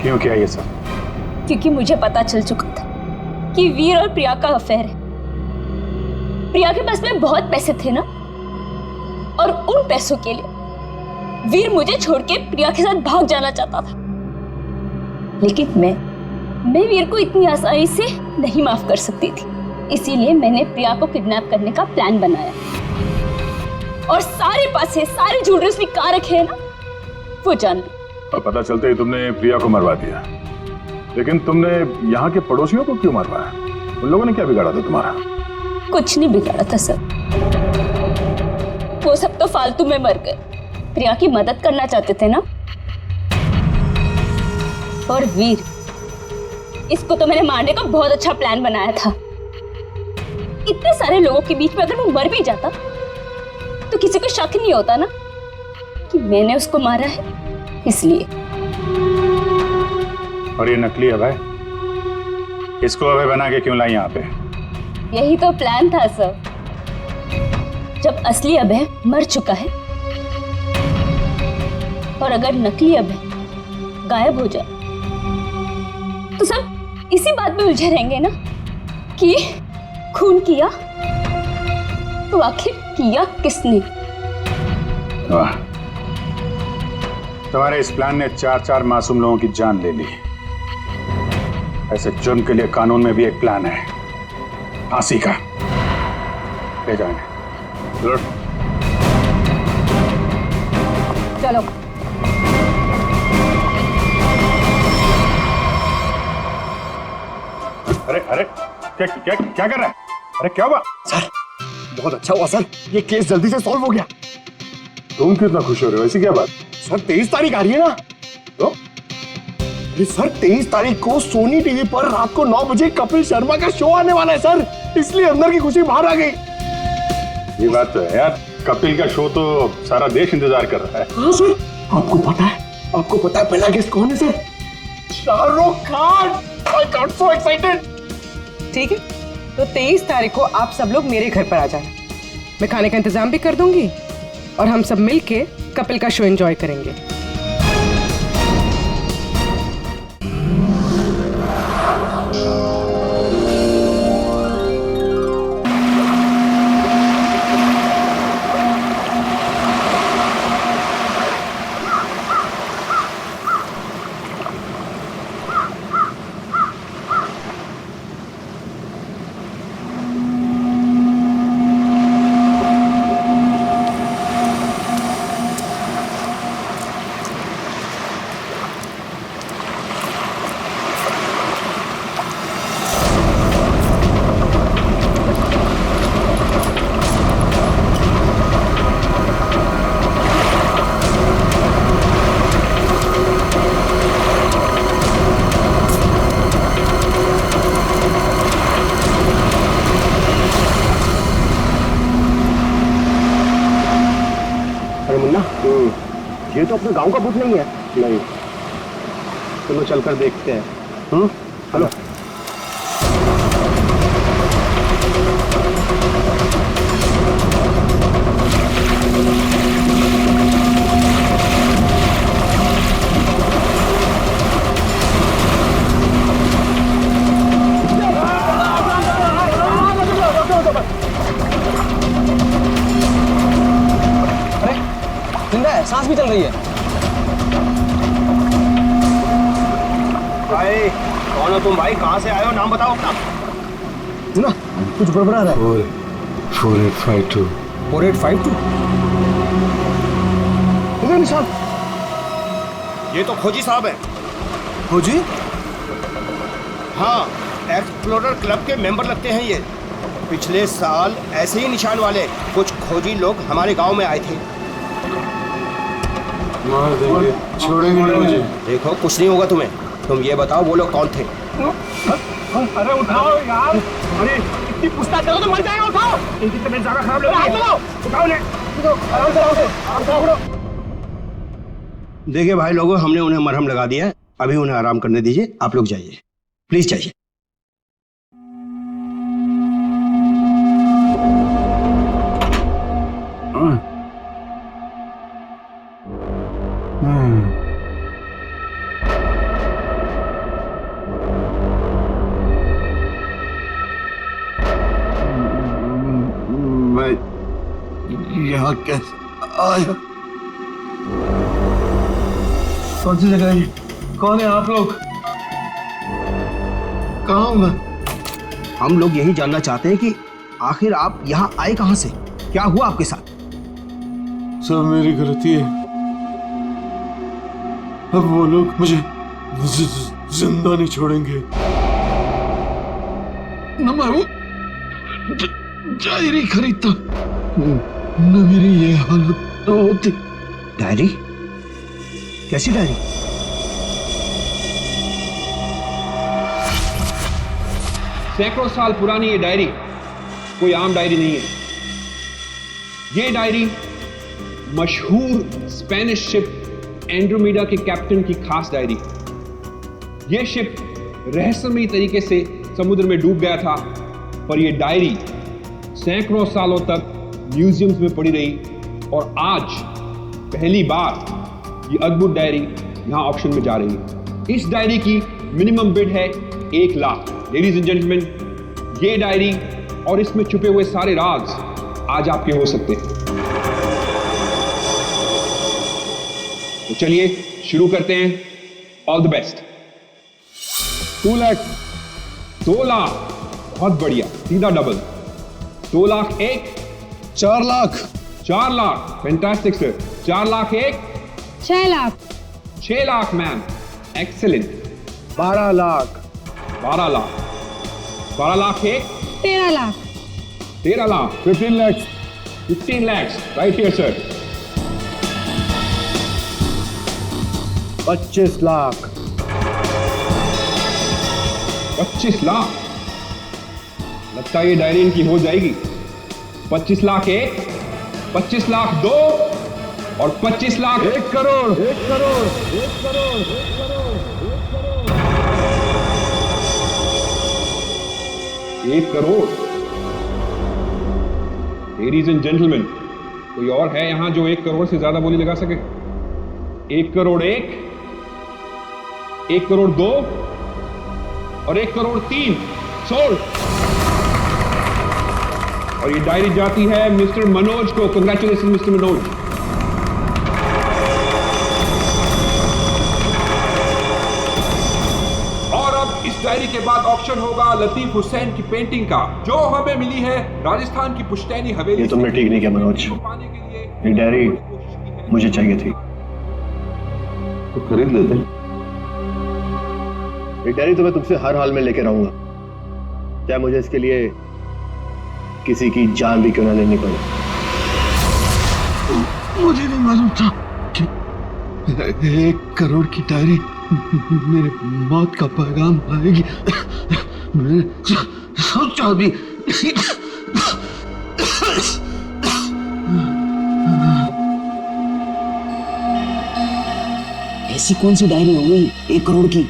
क्यों किया ये सब? क्योंकि मुझे पता चल चुका था कि वीर और प्रिया का अफेयर है। प्रिया के पास में बहुत पैसे थे ना, और उन पैसों के लिए वीर मुझे छोड़ के प्रिया के साथ भाग जाना चाहता था। लेकिन मैं वीर को इतनी आसानी से नहीं माफ कर सकती थी। इसीलिए मैंने प्रिया को किडनैप करने का प्लान बनाया और सारे पैसे, सारे ज्वेलरी उसने कहाँ रखे हैं ना, वो जान ली। और पता चलते ही तुमने प्रिया को मरवा दिया। लेकिन तुमने यहाँ के पड़ोसियों को क्यों मरवाया? उन लोगों ने क्या बिगाड़ा था तुम्हारा? कुछ नहीं बिगाड़ा था सर, वो सब तो फालतू में मर गए। प्रिया की मदद करना चाहते थे ना। और वीर, इसको तो मैंने मारने का बहुत अच्छा प्लान बनाया था। इतने सारे लोगों के बीच में अगर मैं मर भी जाता तो किसी को शक नहीं होता ना कि मैंने उसको मारा है, इसलिए। और ये नकली अभय, इसको अभय बना के क्यों लाई यहाँ पे? यही तो प्लान था सर। जब असली अभय मर चुका है और अगर नकली अभय गायब हो जाए तो सब इसी बात में उलझे रहेंगे ना कि खून किया तो आखिर किया किसने? वाह, तुम्हारे इस प्लान ने 4 मासूम लोगों की जान ले ली। ऐसे जुर्म के लिए कानून में भी एक प्लान है, फांसी का। ले जाएंगे। चलो। अरे अरे क्या क्या क्या कर रहा है? अरे क्या हुआ? सर बहुत अच्छा हुआ सर, ये केस जल्दी से सॉल्व हो गया। तुम कितना खुश हो रहे हो? ऐसी क्या बात? सर 23 तारीख आ रही है ना? तो अरे सर 23 तारीख को सोनी टीवी पर रात को 9 बजे कपिल शर्मा का शो आने वाला है सर, इसलिए अंदर की खुशी बाहर आ गई। ये बात तो है यार, कपिल का शो तो सारा देश इंतजार कर रहा है। हाँ सर, आपको पता है पहला गेस्ट कौन है sir? Shahrukh Khan. I got so excited। ठीक है, तो 23 तारीख को आप सब लोग मेरे घर पर आ जाना। मैं खाने का इंतजाम भी कर दूंगी और हम सब मिलके कपिल का शो एंजॉय करेंगे। ये तो अपने गांव का भूत नहीं है। नहीं, चलो चलकर देखते हैं। हेलो। सांस भी चल रही है। भाई कौन हो तुम? भाई कहाँ से आए हो? नाम बताओ अपना। ना कुछ गड़बड़ा रहा है। 4852। 4852 निशान। ये तो खोजी साहब है। खोजी? हाँ, एक्सप्लोरर क्लब के मेंबर लगते हैं ये। पिछले साल ऐसे ही निशान वाले कुछ खोजी लोग हमारे गांव में आए थे। मार देंगे, छोड़ेंगे नहीं मुझे। देखो कुछ नहीं होगा तुम्हें। तुम ये बताओ वो लोग कौन थे? अरे उठाओ यार। अरे इतनी पूछताछ करो तो मर जाएगा। उठाओ, इनकी तबीयत ज्यादा खराब लग रही है। उठाओ ले, आराम से। देखिए भाई लोगों, हमने उन्हें मरहम लगा दिया है, अभी उन्हें आराम करने दीजिए। आप लोग जाइए, प्लीज जाइए। मैं यहाँ कैसे आया? कौन सी जगह है? कौन है आप लोग? कहाँ हूँ मैं? हम लोग यही जानना चाहते हैं कि आखिर आप यहाँ आए कहाँ से? क्या हुआ आपके साथ? सब मेरी गलती है। अब वो लोग मुझे जिंदा नहीं छोड़ेंगे। न मैं वो डायरी खरीदता, न मेरी ये हालत होती। डायरी? कैसी डायरी? सैकड़ों साल पुरानी ये डायरी कोई आम डायरी नहीं है। ये डायरी मशहूर स्पेनिश शिप एंड्रोमेडा के कैप्टन की खास डायरी। यह शिप रहस्यमयी तरीके से समुद्र में डूब गया था, पर यह डायरी सैकड़ों सालों तक म्यूजियम्स में पड़ी रही और आज पहली बार ये अद्भुत डायरी यहां ऑक्शन में जा रही है। इस डायरी की मिनिमम बिड है 1 लाख। लेडीज एंड जेंटलमैन, ये डायरी और इसमें छुपे हुए सारे राज आज आपके हो सकते हैं। तो चलिए शुरू करते हैं। All the best. 2 lakh, 2 lakh, बहुत बढ़िया, सीधा double. 2 lakh 1, 4 lakh, 4 lakh, fantastic sir. 4 lakh 1, 6 lakh, 6 lakh ma'am, excellent. 12 lakh, 12 lakh, 12 lakh 1, 13 lakh, 13 lakh, 15 lakh, 15 lakhs, right here sir। 25 lakh, 25 lakh, लगता है ये डायरी इनकी हो जाएगी। 25 लाख 1, 25 लाख 2 और 25 lakh 1 crore, 1 crore, 1 crore, 1 crore, 1 crore. Ladies and gentleman, कोई और है यहां जो 1 करोड़ से ज्यादा बोली लगा सके? 1 करोड़ 1, 1 करोड़ 2 और 1 करोड़ 3 सोल्ड। और ये डायरी जाती है मिस्टर मनोज को। Congratulation mister Manoj. और अब इस डायरी के बाद ऑक्शन होगा लतीफ हुसैन की पेंटिंग का, जो हमें मिली है राजस्थान की पुश्तैनी हवेली। ये तुमने ठीक नहीं किया मनोज। ये डायरी मुझे चाहिए थी। तो खरीद लेते। ये डायरी तो मैं तुमसे हर हाल में लेके रहूंगा, चाहे मुझे इसके लिए किसी की जान भी क्यों ना लेनी पड़े। मुझे नहीं मालूम था कि 1 करोड़ की डायरी मेरे मौत का पैगाम लाएगी। मैंने सोचा भी ऐसी कौन सी डायरी हो गई 1 करोड़ की?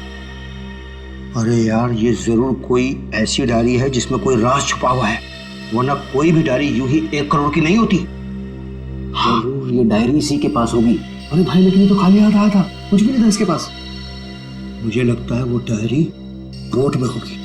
अरे यार, ये जरूर कोई ऐसी डायरी है जिसमें कोई राज छुपा हुआ है, वरना कोई भी डायरी यूं ही 1 करोड़ की नहीं होती। जरूर ये डायरी इसी के पास होगी। अरे भाई, लेकिन ये तो खाली हाथ आया था, कुछ भी नहीं था इसके पास। मुझे लगता है वो डायरी बोट में होगी।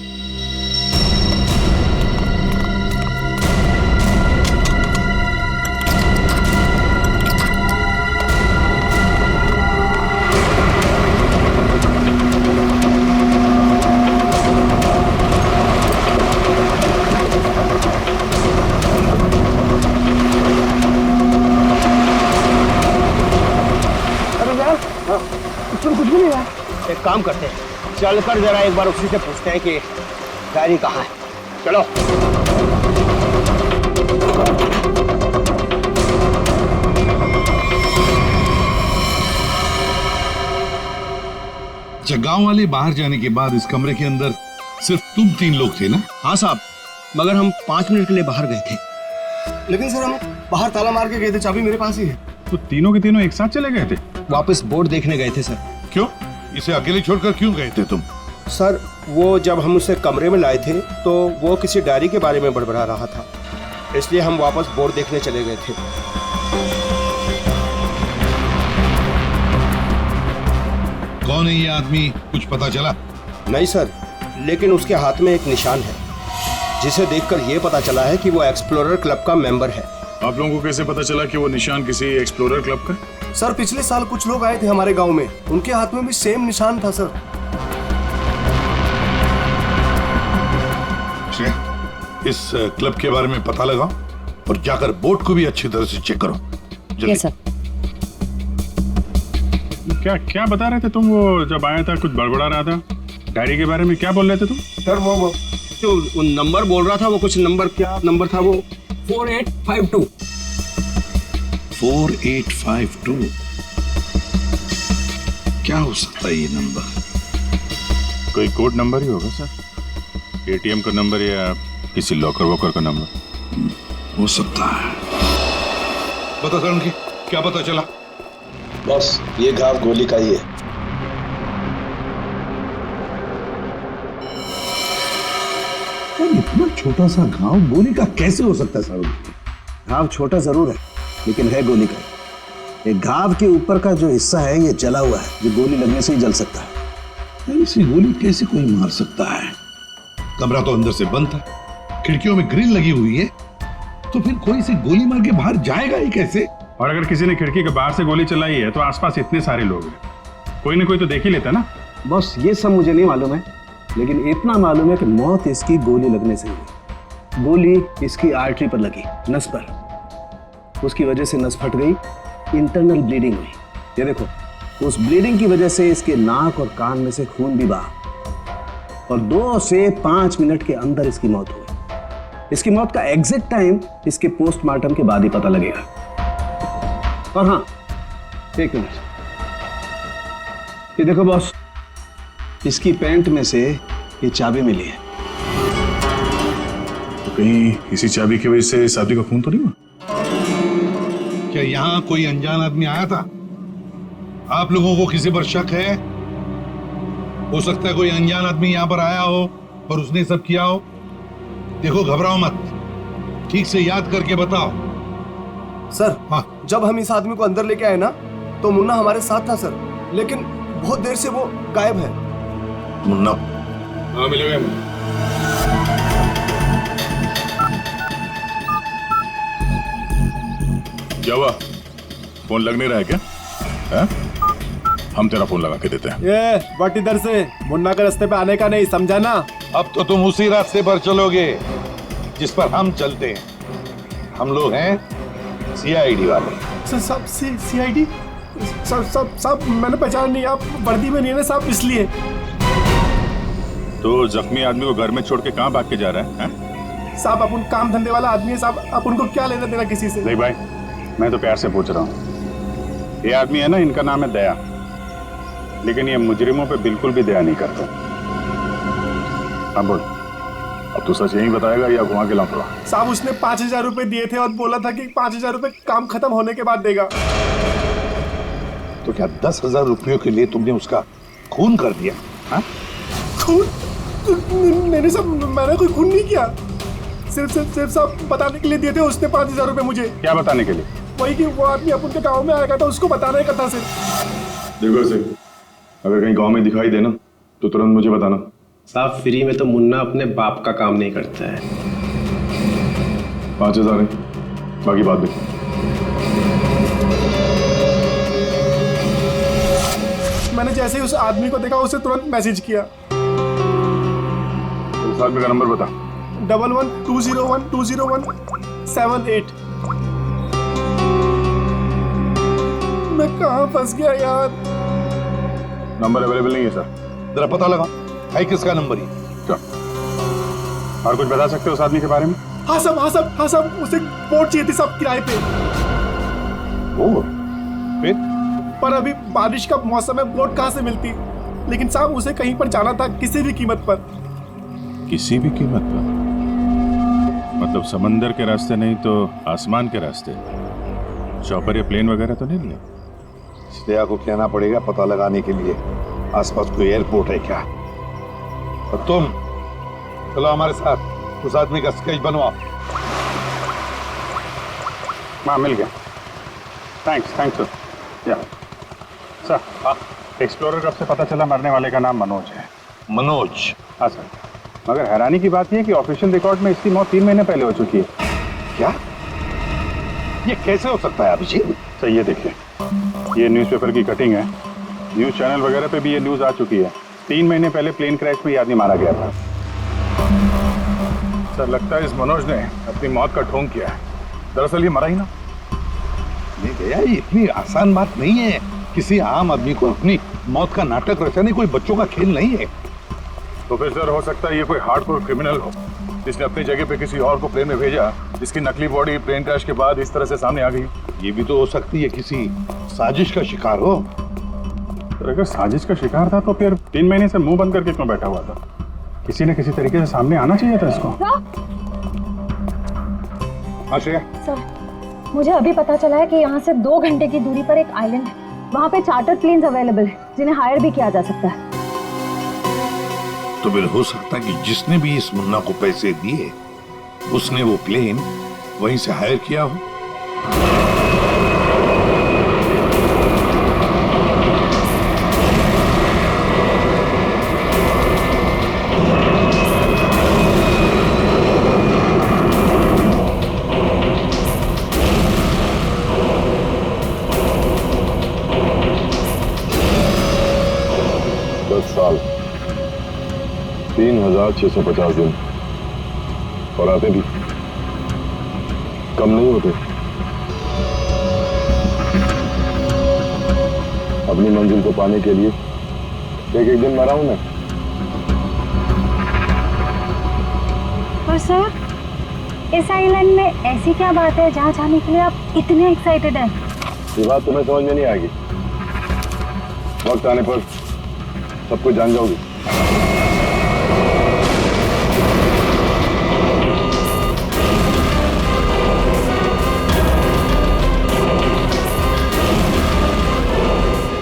एक काम करते हैं, चलकर जरा एक बार उसी से पूछते हैं कि डायरी कहाँ है। चलो। अच्छा, गांव वाले बाहर जाने के बाद इस कमरे के अंदर सिर्फ तुम 3 लोग थे ना? हाँ साहब, मगर हम 5 मिनट के लिए बाहर गए थे। लेकिन सर, हम बाहर ताला मार के गए थे, चाबी मेरे पास ही है। तो तीनों के तीनों एक साथ चले गए थे? वापस बोर्ड देखने गए थे सर। क्यों? इसे अकेले छोड़कर क्यों गए थे तुम? सर, वो जब हम उसे कमरे में लाए थे तो वो किसी डायरी के बारे में बड़बड़ा रहा था, इसलिए हम वापस बोर्ड देखने चले गए थे। कौन है ये आदमी, कुछ पता चला? नहीं सर, लेकिन उसके हाथ में एक निशान है, जिसे देखकर ये पता चला है कि वो एक्सप्लोरर क्लब का मेंबर है। आप लोगों को कैसे पता चला कि वो निशान किसी एक्सप्लोरर क्लब का? सर, पिछले साल कुछ लोग आए थे हमारे गांव में, उनके हाथ में भी सेम निशान था सर। इस क्लब के बारे में पता लगाओ और जाकर बोर्ड को भी अच्छी तरह से चेक करो। Yes sir. क्या क्या बता रहे थे तुम? वो जब आया था कुछ बड़बड़ा रहा था डायरी के बारे में, क्या बोल रहे थे तुम? सर, वो जो नंबर बोल रहा था, वो कुछ नंबर, क्या नंबर था वो? 4852। 4852 क्या हो सकता है ये नंबर? कोई कोड नंबर ही होगा सर, एटीएम का नंबर या किसी लॉकर वॉकर का नंबर हो सकता है। बता करण की, क्या पता चला? बस ये घाव गोली का ही है। इतना छोटा सा घाव गोली का कैसे हो सकता है साहब? घाव छोटा जरूर है, लेकिन है गोली का। ये घाव के ऊपर का जो हिस्सा है ये जला हुआ है, जो गोली लगने से ही जल सकता है। ऐसी गोली कैसे कोई मार सकता है? कमरा तो अंदर से बंद था, खिड़कियों में ग्रिल लगी हुई है, तो फिर कोई से गोली मार के बाहर जाएगा ही कैसे? और अगर किसी ने खिड़की के बाहर से गोली चलाई है तो आसपास इतने सारे लोग हैं, कोई ना कोई तो देख ही लेता ना। बस ये सब मुझे नहीं मालूम है, लेकिन इतना मालूम है कि मौत इसकी गोली लगने से हुई। गोली इसकी आर्टरी पर लगी, नस पर। उसकी वजह से नस फट गई, इंटरनल ब्लीडिंग हुई। ये देखो, उस ब्लीडिंग की वजह से इसके नाक और कान में से खून भी बहा और 2 से 5 मिनट के अंदर इसकी मौत हुई। इसकी मौत का एग्जैक्ट टाइम इसके पोस्टमार्टम के बाद ही पता लगेगा। और हाँ, 1 मिनट, ये देखो बॉस, इसकी पैंट में से ये चाबी मिली है। तो कहीं इसी चाबी की वजह से शादी का खून तो नहीं हुआ? क्या यहाँ कोई अनजान आदमी आया था? आप लोगों को किसी पर शक है? हो सकता है कोई अनजान आदमी यहाँ पर आया हो और उसने सब किया हो। देखो, घबराओ मत, ठीक से याद करके बताओ। सर, हाँ, जब हम इस आदमी को अंदर लेके आए ना, तो मुन्ना हमारे साथ था सर, लेकिन बहुत देर से वो गायब है। मुन्ना? हाँ, मिलेगा। क्या हुआ? फोन लग नहीं रहा है क्या? है? हम तेरा फोन लगा के देते हैं। ये बट इधर से मुन्ना के रास्ते पे आने का नहीं, समझा ना? अब तो तुम उसी रास्ते पर चलोगे जिस पर हम चलते हैं। हम लोग हैं सीआईडी वाले। सब सीआईडी? सब मैंने पहचान नहीं, आप वर्दी में नहीं है ना साहब, इसलिए। तो जख्मी आदमी को घर में छोड़ के कहाँ भाग के जा रहा है? साहब, अपन काम धंधे वाला आदमी है साहब, आप उनको क्या लेना देना किसी से? नहीं भाई, मैं तो प्यार से पूछ रहा हूँ। ये आदमी है ना, इनका नाम है दया, लेकिन ये मुजरिमों पे बिल्कुल भी दया नहीं करता। अब बोल, अब तू सच यही बताएगा या घुमा के लाऊंगा? साहब, उसने 5,000 रुपए दिए थे और बोला था कि 5,000 रुपए काम खत्म होने के बाद देगा। तो क्या 10,000 रुपयों के लिए तुमने उसका खून कर दिया? हाँ? खून? मैंने कोई खून नहीं किया, सिर्फ साहब बताने के लिए दिए थे उसने 5,000 रुपए मुझे। क्या बताने के लिए? वही कि वो आदमी अपन के गाँव में आएगा था, उसको बताने का था सिर्फ। देखो सिर्फ, अगर कहीं गांव में दिखाई देना तो तुरंत मुझे बताना। साहब, फ्री में तो मुन्ना अपने बाप का काम नहीं करता है। 5,000 है, बाकी बात देख। मैंने जैसे ही उस आदमी को देखा उसे तुरंत मैसेज किया। उस आदमी का नंबर बता। 1120120178। मैं कहाँ फंस गया यार? नंबर अवेलेबल नहीं है सर। जरा पता लगा है किसका नंबर ही। और कुछ बता सकते हो उस आदमी के बारे में? हाँ साहब, उसे बोट चाहिए थी साहब, किराए पे। फिर? पर अभी बारिश का मौसम है, बोट कहाँ से मिलती? लेकिन साहब उसे कहीं पर जाना था, किसी भी कीमत पर। किसी भी कीमत पर? मतलब समंदर के रास्ते नहीं तो आसमान के रास्ते? चॉपर या प्लेन वगैरह तो नहीं लिया? श्रेया को कहना पड़ेगा पता लगाने के लिए आसपास कोई एयरपोर्ट है क्या। और तुम चलो हमारे साथ, उस आदमी का स्केच बनवाओ। हाँ, मिल गया। Thanks sir. या सर, एक्सप्लोरर कब से पता चला मरने वाले का नाम मनोज है? मनोज? हाँ सर, मगर हैरानी की बात यह है कि ऑफिशियल रिकॉर्ड में इसकी मौत 3 महीने पहले हो चुकी है। क्या? ये कैसे हो सकता है अभिजीत? सर ये देखिए, ये न्यूज़पेपर की कटिंग है, न्यूज़ चैनल वगैरह पे भी ये न्यूज़ आ चुकी है। 3 महीने पहले प्लेन क्रैश में ये आदमी मारा गया था। सर लगता है इस मनोज ने अपनी मौत का ढोंग किया है। दरअसल ये मरा ही ना। नहीं भैया, ये इतनी आसान बात नहीं है। किसी आम आदमी को अपनी मौत का नाटक रचाने कोई बच्चों का खेल नहीं है। तो फिर सर हो सकता है ये कोई हार्डकोर क्रिमिनल हो जिसने अपनी जगह पे किसी और को प्लेन में भेजा, जिसकी नकली बॉडी प्लेन क्रैश के बाद इस तरह से सामने आ गई। ये भी तो हो सकती है किसी साजिश का शिकार हो। तो अगर साजिश का शिकार था तो फिर 3 महीने से मुंह बंद करके क्यों बैठा हुआ था? किसी न किसी तरीके से सामने आना चाहिए था इसको। सर, मुझे अभी पता चला है कि यहाँ से 2 घंटे की दूरी पर एक आइलैंड है। वहाँ पे चार्टर प्लेन्स अवेलेबल है जिन्हें हायर भी किया जा सकता है। तो फिर हो सकता है कि जिसने भी इस मुन्ना को पैसे दिए उसने वो प्लेन वहीं से हायर किया हो। 10 साल 3650 दिन और आते भी कम नहीं होते। अपनी मंजिल को पाने के लिए एक एक दिन मरा हूं मैं। और सर, इस आइलैंड में ऐसी क्या बात है जहाँ जाने के लिए आप इतने एक्साइटेड हैं? ये बात तुम्हें समझ में नहीं आएगी, वक्त आने पर सब कुछ जान जाओगी।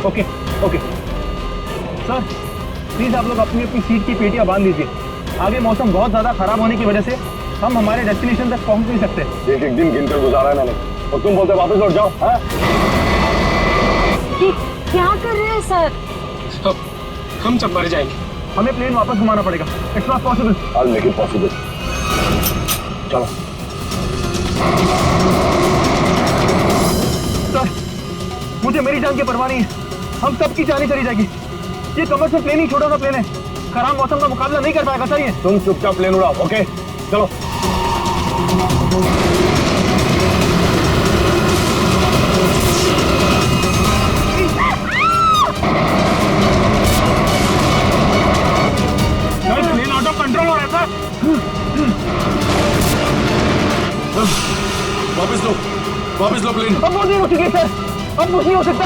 ओके ओके सर, प्लीज आप लोग अपनी अपनी सीट की पेटियां बांध लीजिए। आगे मौसम बहुत ज्यादा खराब होने की वजह से हम हमारे डेस्टिनेशन तक पहुंच नहीं सकते। एक एक दिन गिनकर गुजारा है मैंने और तुम बोलते वापस लौट जाओ। हाँ? क्या कर रहे हैं सर? हम सब मर जाएंगे, हमें प्लेन वापस घुमाना पड़ेगा। It's not possible. I'll make it possible। चलो सर, मुझे मेरी जान की परवाह नहीं है, हम सबकी जान ही चली जाएगी। ये कमर्शियल प्लेन ही छोटा सा प्लेन है, खराब मौसम का मुकाबला नहीं कर पाएगा सर ये। तुम चुपचाप प्लेन उड़ाओ। ओके चलो। प्लेन आउट ऑफ कंट्रोल हो रहा है सर। वापस लो प्लेन। अब वो नहीं हो चुकी सर, अब कुछ नहीं हो सकता।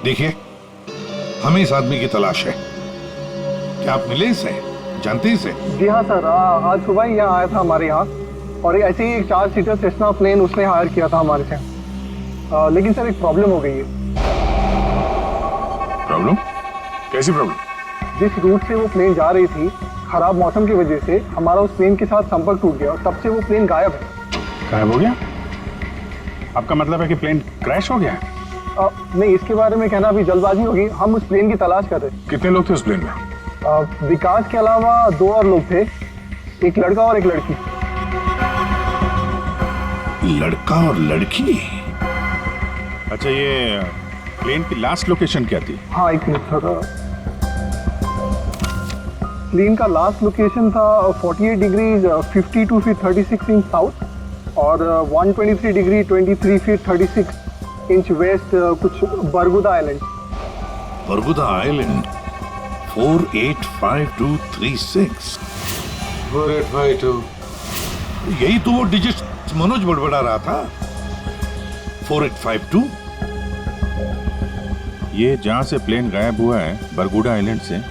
देखिए, हमें इस आदमी की तलाश है। क्या आप मिले इसे? जानते इसे? जी हाँ सर, आज सुबह ही यहाँ आया था हमारे यहाँ, और ऐसे ही एक 4 सीटर सेस्ना प्लेन उसने हायर किया था हमारे से। लेकिन सर एक प्रॉब्लम हो गई है। प्रॉब्लम? कैसी प्रॉब्लम? जिस रूट से वो प्लेन जा रही थी, खराब मौसम की वजह से हमारा उस प्लेन के साथ संपर्क टूट गया और तब से वो प्लेन गायब है। गायब हो गया? आपका मतलब है कि प्लेन क्रैश हो गया है? नहीं, इसके बारे में कहना अभी जल्दबाजी होगी। हम उस प्लेन की तलाश कर रहे हैं। कितने लोग थे उस प्लेन में? विकास के अलावा 2 और लोग थे, एक लड़का और एक लड़की। लड़का और लड़की? अच्छा, ये प्लेन की लास्ट लोकेशन क्या थी? हाँ, एक मिनट सर। प्लेन का लास्ट लोकेशन था 48 डिग्री 52 फीट 36 इंच साउथ और 123 डिग्री 23 फीट 36 इंच वेस्ट, कुछ बरगुदा आइलैंड। बरगुदा आइलैंड 485236। 4852। यही तो वो डिजिट मनोज बड़बड़ा रहा था। 4852। ये जहां से प्लेन गायब हुआ है, बरगुडा आइलैंड से,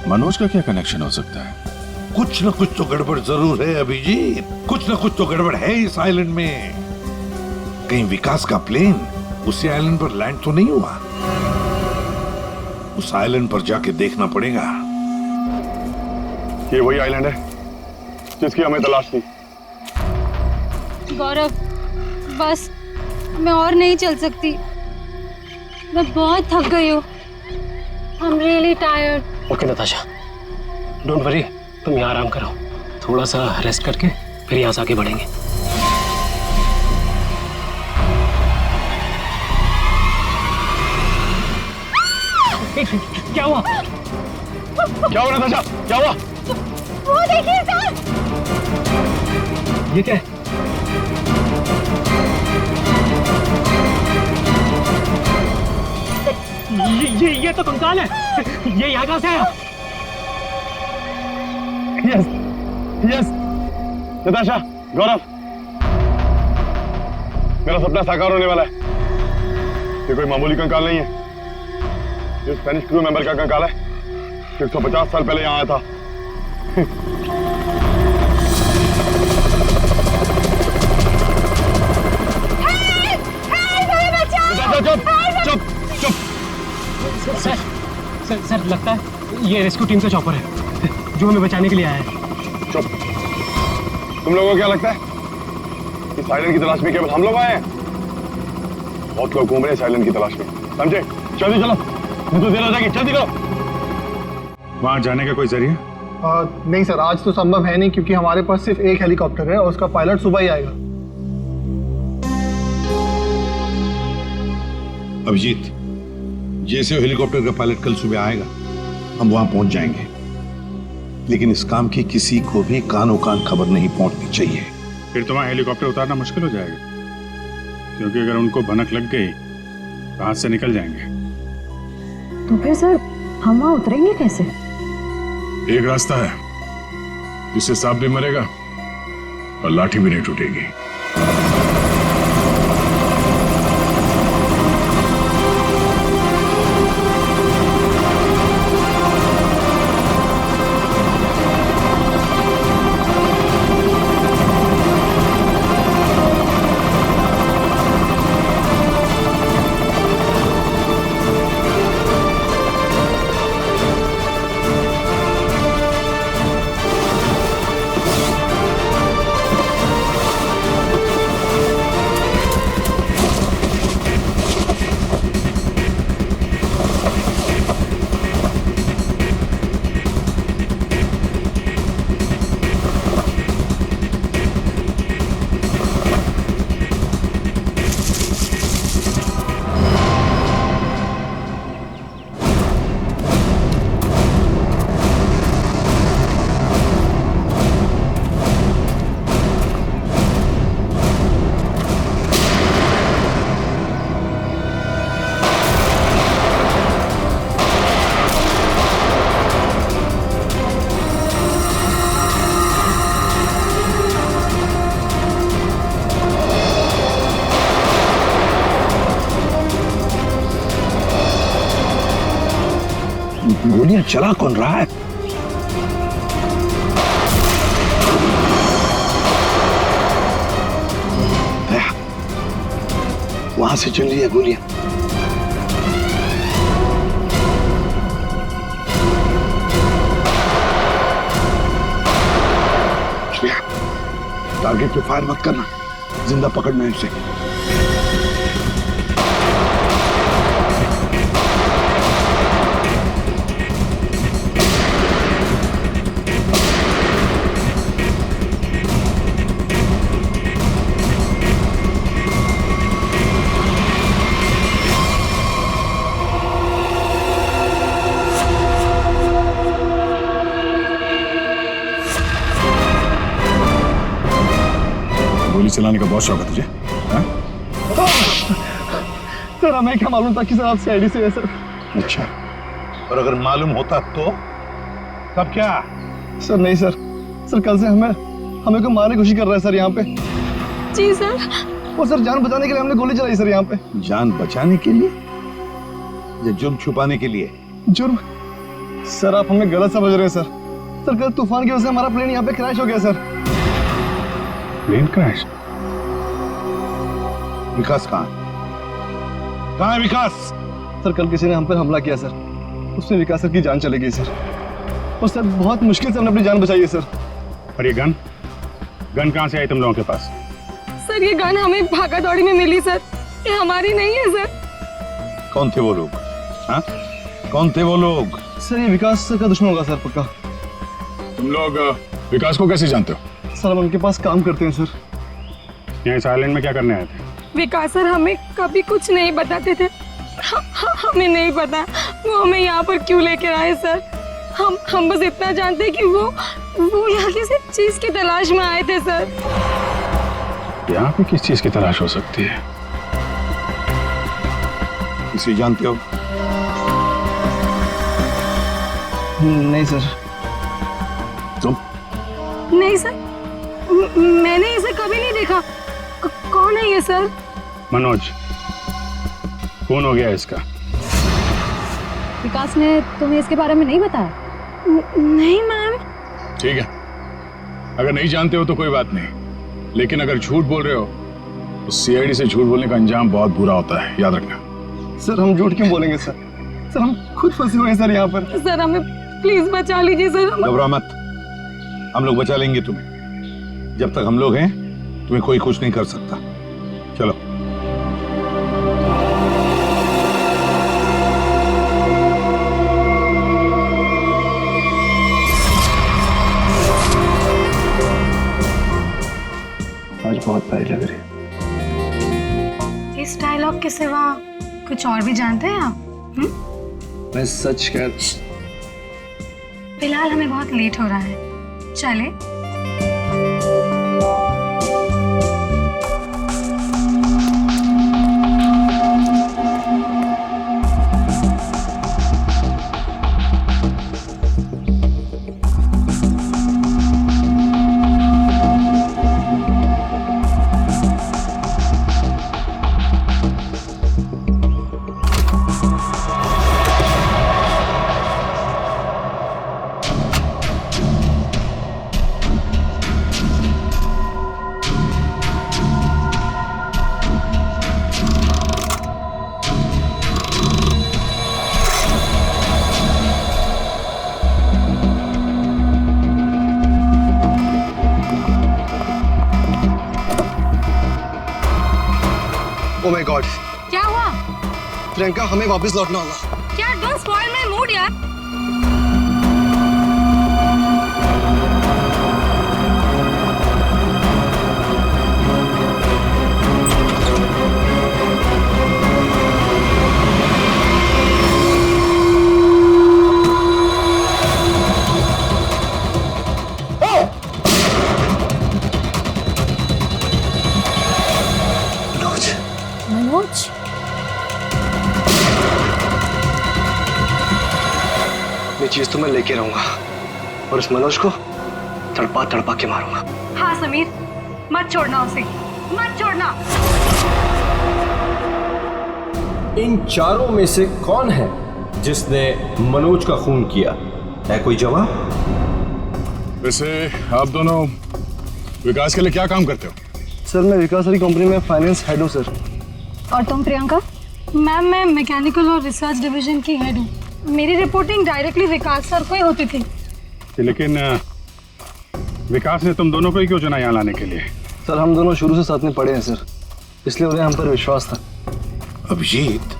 मनोज का क्या कनेक्शन हो सकता है? कुछ न कुछ तो गड़बड़ जरूर है अभिजीत, कुछ न कुछ तो गड़बड़ है इस आइलैंड में। कहीं विकास का प्लेन उसी आइलैंड पर लैंड तो नहीं हुआ? उस आइलैंड पर जाके देखना पड़ेगा। ये वही आइलैंड है जिसकी हमें तलाश थी। गौरव, बस मैं और नहीं चल सकती, मैं बहुत थक गई हूँ। I'm really tired। Okay Natasha, don't worry, तुम यहाँ आराम करो, थोड़ा सा रेस्ट करके फिर यहाँ से आगे बढ़ेंगे। क्या हुआ? क्या हुआ नताशा? क्या हुआ? वो देखिए सर। ये क्या है? ये तो कंकाल है। ये यहाँ कहाँ से आया? यस यस नताशा, गौरव, मेरा सपना साकार होने वाला है। ये कोई मामूली कंकाल नहीं है। ये स्पेनिश क्रू मेंबर का कंकाल है, 150 साल पहले यहाँ आया था। चुप चुप। सर लगता है ये रेस्क्यू टीम का चॉपर है जो हमें बचाने के लिए आया है। चुप। तुम लोगों को क्या लगता है कि साइलेंट की तलाश में केवल हम लोग आए हैं? बहुत लोग घूम रहे हैं साइलेंट की तलाश में, समझे? जल्दी चलो, नहीं तो देर हो जाएगी। जल्दी करो। वहां जाने का कोई जरिया? नहीं सर, आज तो संभव है नहीं क्योंकि हमारे पास सिर्फ एक हेलीकॉप्टर है और उसका पायलट सुबह ही आएगा। अभिजीत, जैसे हेलीकॉप्टर का पायलट कल सुबह आएगा हम वहां पहुंच जाएंगे, लेकिन इस काम की किसी को भी कानो कान खबर नहीं पहुंचनी चाहिए। फिर तो वहां हेलीकॉप्टर उतारना मुश्किल हो जाएगा, क्योंकि अगर उनको भनक लग गई तो हाथ से निकल जाएंगे। तो फिर सर हम वहां उतरेंगे कैसे? एक रास्ता है जिससे सांप भी मरेगा और लाठी भी नहीं टूटेगी। गोलियां चला कौन रहा है? वहां से चल रही है गोलियां। टारगेट पे फायर मत करना, जिंदा पकड़ना है उसे। गोली चलाने का बहुत शौक है तुझे? सर हमें क्या मालूम था कि सर आप सीआईडी से है सर। अच्छा, और अगर मालूम होता तो तब क्या? सर नहीं सर, सर कल से हमें को मारने की कोशिश कर रहा है सर यहाँ पे। जी सर। वो सर जान बचाने के लिए हमने गोली चलाई सर यहाँ पे। जान बचाने के लिए या जुर्म छुपाने के लिए? जुर्म? सर आप हमें गलत समझ रहे हैं सर। सर कल तूफान की वजह से हमारा प्लेन यहाँ पे क्रैश हो गया सर। Plane crash? विकास कहाँ है विकास? सर कल किसी ने हम पर हमला किया सर, उसमें विकास सर की जान चली गई सर। और सर बहुत मुश्किल से हमने अपनी जान बचाई है सर। और ये गन कहाँ से आई तुम लोगों के पास? सर ये गन हमें भागा दौड़ी में मिली सर, ये हमारी नहीं है सर। कौन थे वो लोग? हाँ, कौन थे वो लोग? सर ये विकास सर का दुश्मन होगा सर पक्का। तुम लोग विकास को कैसे जानते हो? सर हम उनके पास काम करते हैं सर। यहाँ इस आइलैंड में क्या करने आए थे? विकास सर हमें कभी कुछ नहीं बताते थे। हमें नहीं पता वो हमें यहाँ पर क्यों लेकर आए सर। हम बस इतना जानते हैं कि वो वो यहाँ किसी चीज की तलाश में आए थे सर। यहाँ पे किस चीज की तलाश हो सकती है? किसी जानते हो? नहीं सर। तुम? नहीं सर, मैंने इसे कभी नहीं देखा। कौन है ये सर? मनोज। कौन हो गया इसका? विकास ने तुम्हें इसके बारे में नहीं बताया? नहीं मैम। ठीक है, अगर नहीं जानते हो तो कोई बात नहीं, लेकिन अगर झूठ बोल रहे हो तो सीआईडी से झूठ बोलने का अंजाम बहुत बुरा होता है, याद रखना। सर हम झूठ क्यों बोलेंगे सर? सर हम खुद फंसे हुए हैं सर यहाँ पर। सर हमें प्लीज बचा लीजिए सर। घबरा मत, हम लोग बचा लेंगे तुम्हें। जब तक हम लोग हैं तुम्हें कोई कुछ नहीं कर सकता। चलो। आज बहुत प्यारी लग रही है। इस डायलॉग के सिवा कुछ और भी जानते हैं आप? मैं सच कह। फिलहाल हमें बहुत लेट हो रहा है, चले? Oh my God! क्या हुआ? प्रियंका हमें वापस लौटना होगा। क्या? डोंट स्पॉइल माय मूड यार। मनोज, ये चीज तो मैं लेके रहूंगा और इस मनोज को तड़पा तड़पा के मारूंगा। हाँ समीर, मत छोड़ना उसे, मत छोड़ना। इन चारों में से कौन है जिसने मनोज का खून किया? है कोई जवाब? वैसे आप दोनों विकास के लिए क्या काम करते हो? सर मैं विकास वाली कंपनी में फाइनेंस हेड हूँ सर। और तुम प्रियंका? मैम मैं मैकेनिकल और रिसर्च डिवीजन की हेड हूँ। मेरी रिपोर्टिंग डायरेक्टली विकास सर को ही होती थी। लेकिन विकास ने तुम दोनों को ही क्यों चुना यहाँ लाने के लिए? सर हम दोनों शुरू से साथ में पढ़े हैं सर, इसलिए उन्हें हम पर विश्वास था। अभिजीत,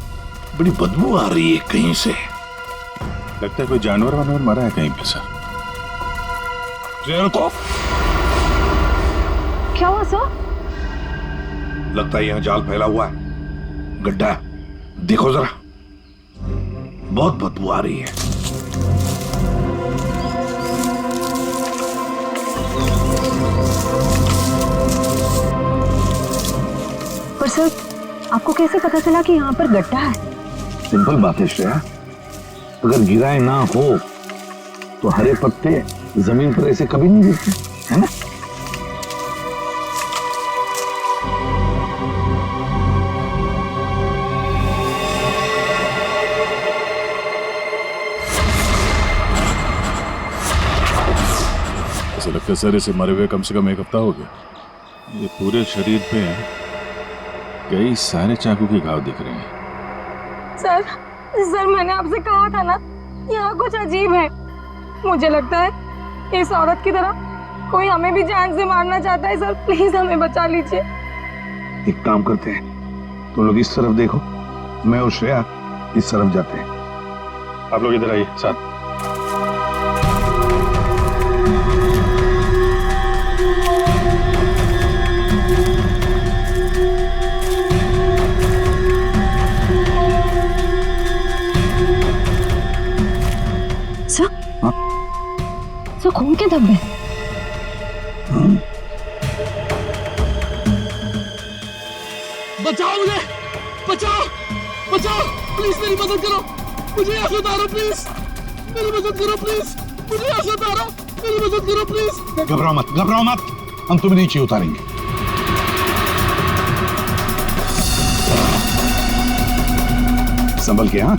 बड़ी बदबू आ रही है कहीं से। लगता है कोई जानवर वानवर मरा है कहीं पे सर। क्या हुआ सर? लगता है यहाँ जाल फैला हुआ है, गड्ढा है। देखो जरा, बहुत बदबू आ रही है। पर सर आपको कैसे पता चला कि यहाँ पर गड्ढा है? सिंपल बात है श्रेया, अगर गिराए ना हो तो हरे पत्ते जमीन पर ऐसे कभी नहीं गिरते, है ना? ऐसा लगता है सर इसे मरे हुए कम से कम 1 हफ्ता हो गया। ये पूरे शरीर पे कई सारे चाकू के घाव दिख रहे हैं। सर मैंने आपसे कहा था ना, यहाँ कुछ अजीब है। मुझे लगता है इस औरत की तरह कोई हमें भी जान से मारना चाहता है। सर प्लीज हमें बचा लीजिए। एक काम करते हैं, तुम लोग इस तरफ देखो, मैं और श्रेया इस तरफ जाते हैं। आप लोग इधर आइए साथ। सर खून के धब्बे। बचाओ मुझे, बचाओ बचाओ, प्लीज मेरी मदद करो, मुझे यहाँ से उतारो प्लीज, मेरी मदद करो प्लीज, मुझे यहाँ से उतारो, मेरी मदद करो प्लीज। घबराओ मत, घबराओ मत, हम तुम्हें नीचे उतारेंगे। संभल के। हाँ,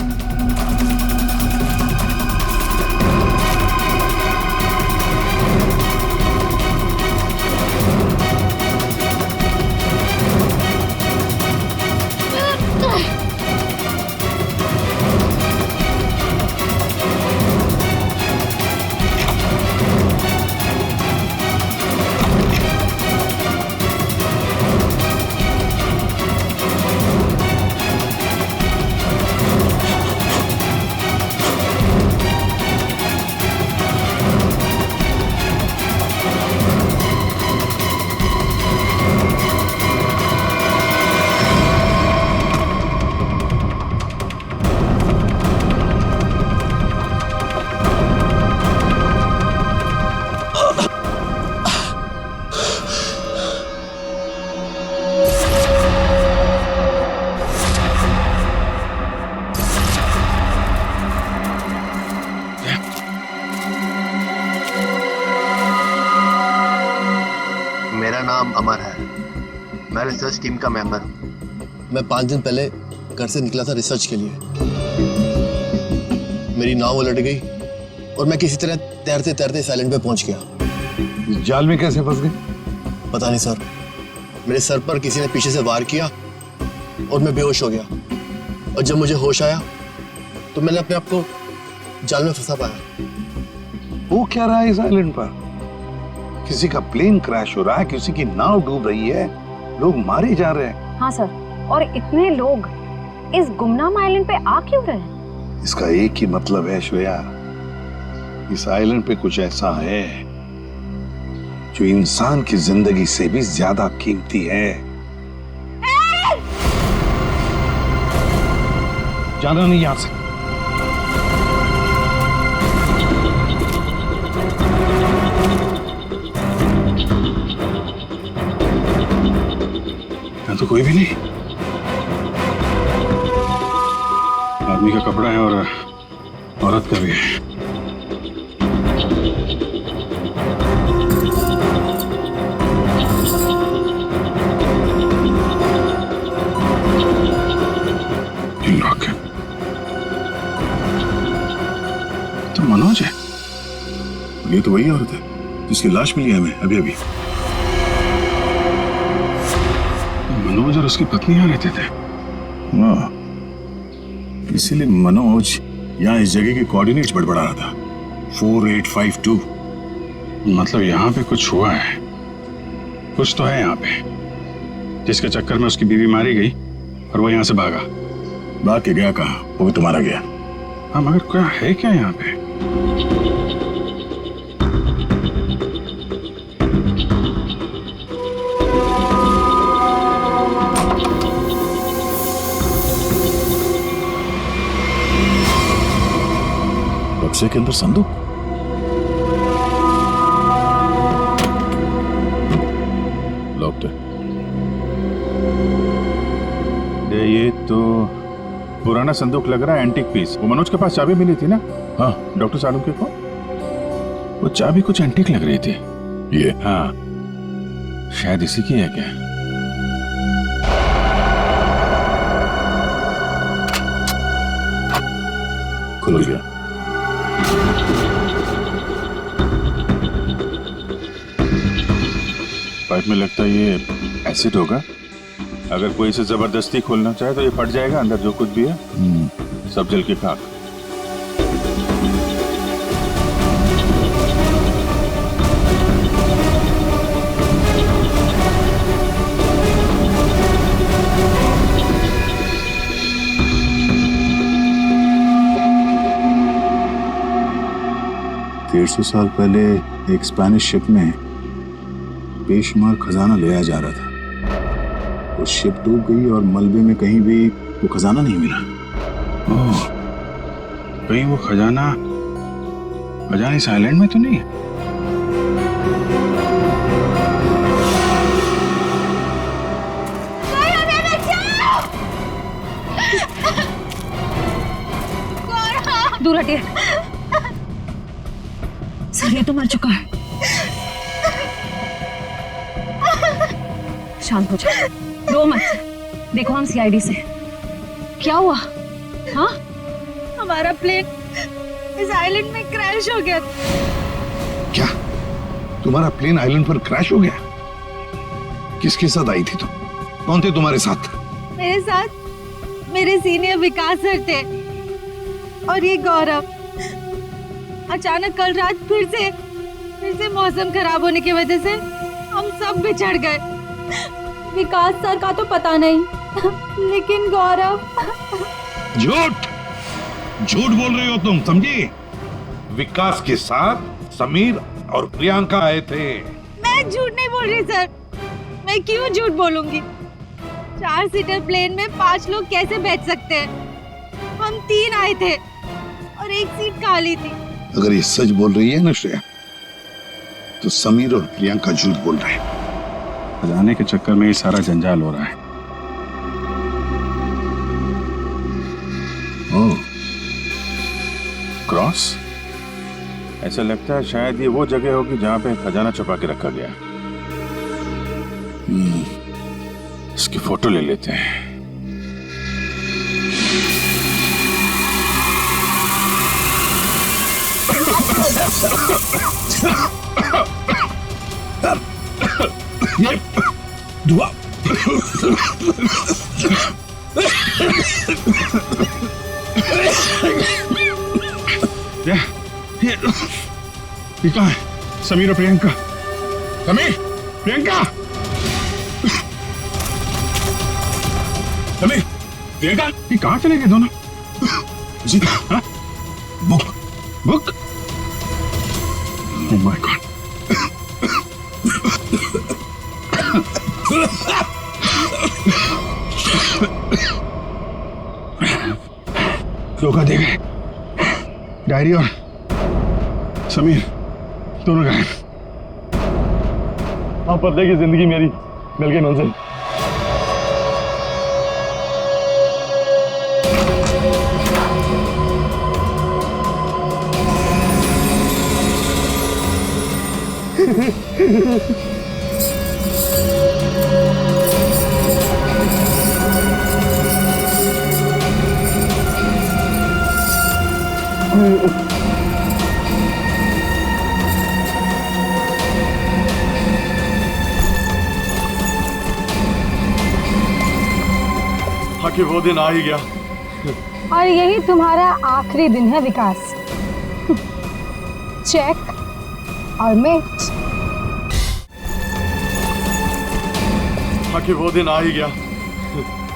मेरा नाम अमर है, मैं रिसर्च टीम का मेंबर हूँ। मैं 5 दिन पहले घर से निकला था रिसर्च के लिए। मेरी नाव उलट गई और मैं किसी तरह तैरते तैरते इस आइलैंड पे पहुंच गया। जाल में कैसे फंस गए? पता नहीं सर, मेरे सर पर किसी ने पीछे से वार किया और मैं बेहोश हो गया, और जब मुझे होश आया तो मैंने अपने आप को जाल में फंसा पाया। वो क्या रहा है इस आइलैंड पर? किसी का प्लेन क्रैश हो रहा है, किसी की नाव डूब रही है, लोग मारे जा रहे हैं। हाँ सर, और इतने लोग इस गुमनाम आइलैंड पे आ क्यों रहे हैं? इसका एक ही मतलब है श्रेया, इस आइलैंड पे कुछ ऐसा है जो इंसान की जिंदगी से भी ज्यादा कीमती है। जाना नहीं यहां से। यहाँ तो कोई भी नहीं। आदमी का कपड़ा है और औरत का भी है। लॉक है। तो मनोज है, ये तो वही औरत है जिसकी लाश मिली है हमें अभी अभी। मनोज और उसकी पत्नी यहाँ रहते थे। हाँ, इसीलिए मनोज यहाँ इस जगह के कोऑर्डिनेट्स बड़बड़ा रहा था। 4852। मतलब यहाँ पे कुछ हुआ है, कुछ तो है यहाँ पे, जिसके चक्कर में उसकी बीवी मारी गई और वो यहाँ से भागा। भाग के गया कहाँ? वो भी तुम्हारा गया। हाँ, मगर क्या है क्या यहाँ पे? बक्से के अंदर संदूक। लॉक्ड है। ये तो पुराना संदूक लग रहा है, एंटीक पीस। वो मनोज के पास चाबी मिली थी ना? हाँ, डॉक्टर सालुंके को वो चाबी कुछ एंटीक लग रही थी। ये? हाँ, शायद इसी की है क्या? खुल गया। पाइप में लगता है ये एसिड होगा। अगर कोई इसे जबरदस्ती खोलना चाहे तो ये फट जाएगा, अंदर जो कुछ भी है सब जल के खाक। सौ साल पहले एक स्पेनिश शिप में बेशुमार खजाना ले आया जा रहा था। वो शिप डूब गई और मलबे में कहीं भी वो खजाना नहीं मिला। ओह, कहीं वो खजाना इस आइलैंड में तो नहीं है? शांत हो जाओ, रो मत। देखो हम सीआईडी से। क्या हुआ? हाँ, हमारा प्लेन इस आइलैंड में क्रैश हो गया। क्या तुम्हारा प्लेन आइलैंड पर क्रैश हो गया? किसके साथ आई थी तुम? कौन थे तुम्हारे साथ? मेरे साथ मेरे सीनियर विकास सर थे और ये गौरव। अचानक कल रात फिर से मौसम खराब होने की वजह से हम सब बिछड़ गए। विकास सर का तो पता नहीं, लेकिन गौरव। झूठ बोल रहे हो तुम, समझी? विकास के साथ समीर और प्रियंका आए थे। मैं झूठ नहीं बोल रही सर। मैं क्यों झूठ बोलूंगी? 4 सीटर प्लेन में 5 लोग कैसे बैठ सकते हैं? हम 3 आए थे और 1 सीट खाली थी। अगर ये सच बोल रही है ना श्रेया, तो समीर और प्रियंका झूठ बोल रहे हैं। बजाने के चक्कर में ये सारा जंजाल हो रहा है। ओह, क्रॉस? ऐसा लगता है शायद ये वो जगह होगी जहां पे खजाना छुपा के रखा गया। इसकी फोटो ले लेते हैं। ये धुआं ये कहाँ है? समीर और प्रियंका। समीर, प्रियंका, समीर, प्रियंका, ये कहाँ चले गए दोनों? जी, हाँ? बुक? Oh my God! धोखा दे गए। डायरी और समीर दोनों गायब। आप बदले की जिंदगी मेरी मिल गई मंजिल। कि वो दिन आ ही गया और यही तुम्हारा आखिरी दिन है विकास। चेक और मेट। कि वो दिन आ ही गया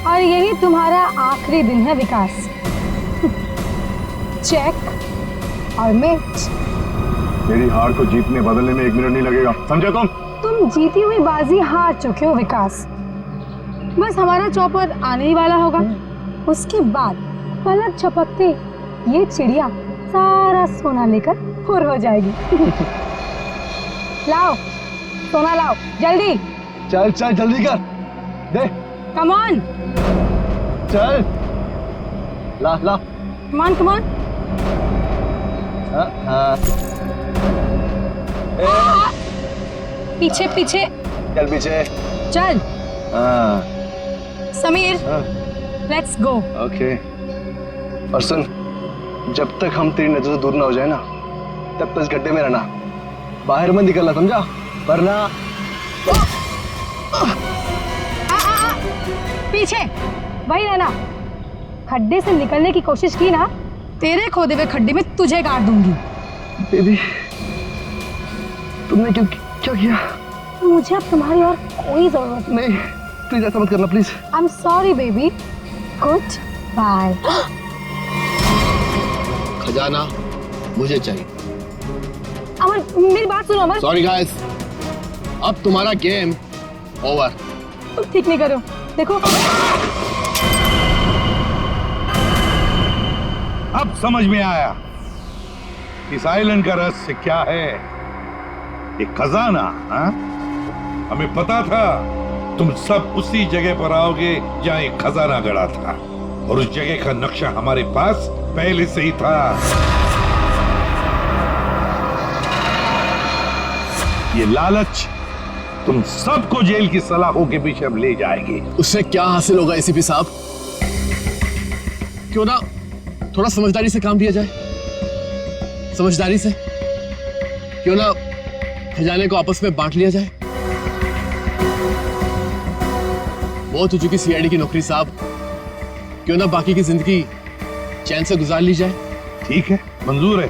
और यही तुम्हारा आखिरी दिन है विकास। चेक और मेट। मेरी हार को जीतने बदलने में 1 मिनट नहीं लगेगा, समझे तुम जीती हुई बाजी हार चुके हो विकास। बस हमारा चौपर आने ही वाला होगा। उसके बाद पलक झपकते ये चिड़िया सारा सोना लेकर फुर हो जाएगी। लाओ सोना लाओ जल्दी। चल चल जल्दी कर दे। कम ऑन चल ला ला कम ऑन। पीछे पीछे चल पीछे चल। Sameer let's go. ओके और सुन, जब तक हम तेरी नजर से दूर ना हो जाए ना, तब तक इस गड्ढे में रहना, बाहर मत निकलना, समझा? वरना पीछे वही रहना। खड्डे से निकलने की कोशिश की ना, तेरे खोदे हुए खड्डे में तुझे गाड़ दूंगी। बेबी तुमने क्या किया? मुझे अब तुम्हारी और कोई जरूरत नहीं। प्लीज ऐसा मत करना please. I am sorry baby. Good bye. खजाना मुझे चाहिए। अमर मेरी बात सुनो अमर। सॉरी गाइस, अब तुम्हारा गेम ओवर। तुम ठीक नहीं करो। देखो अब समझ में आया इस आइलैंड का रहस्य क्या है। एक खजाना। हाँ? हमें पता था तुम सब उसी जगह पर आओगे जहां एक खजाना गड़ा था, और उस जगह का नक्शा हमारे पास पहले से ही था। ये लालच तुम सबको जेल की सलाखों के पीछे अब ले जाएगी। उससे क्या हासिल होगा एसीपी साहब? क्यों ना थोड़ा समझदारी से काम लिया जाए? समझदारी से क्यों ना खजाने को आपस में बांट लिया जाए? बहुत हो चुकी सीआईडी की नौकरी साहब, क्यों ना बाकी की जिंदगी चैन से गुजार ली जाए? ठीक है, मंजूर है,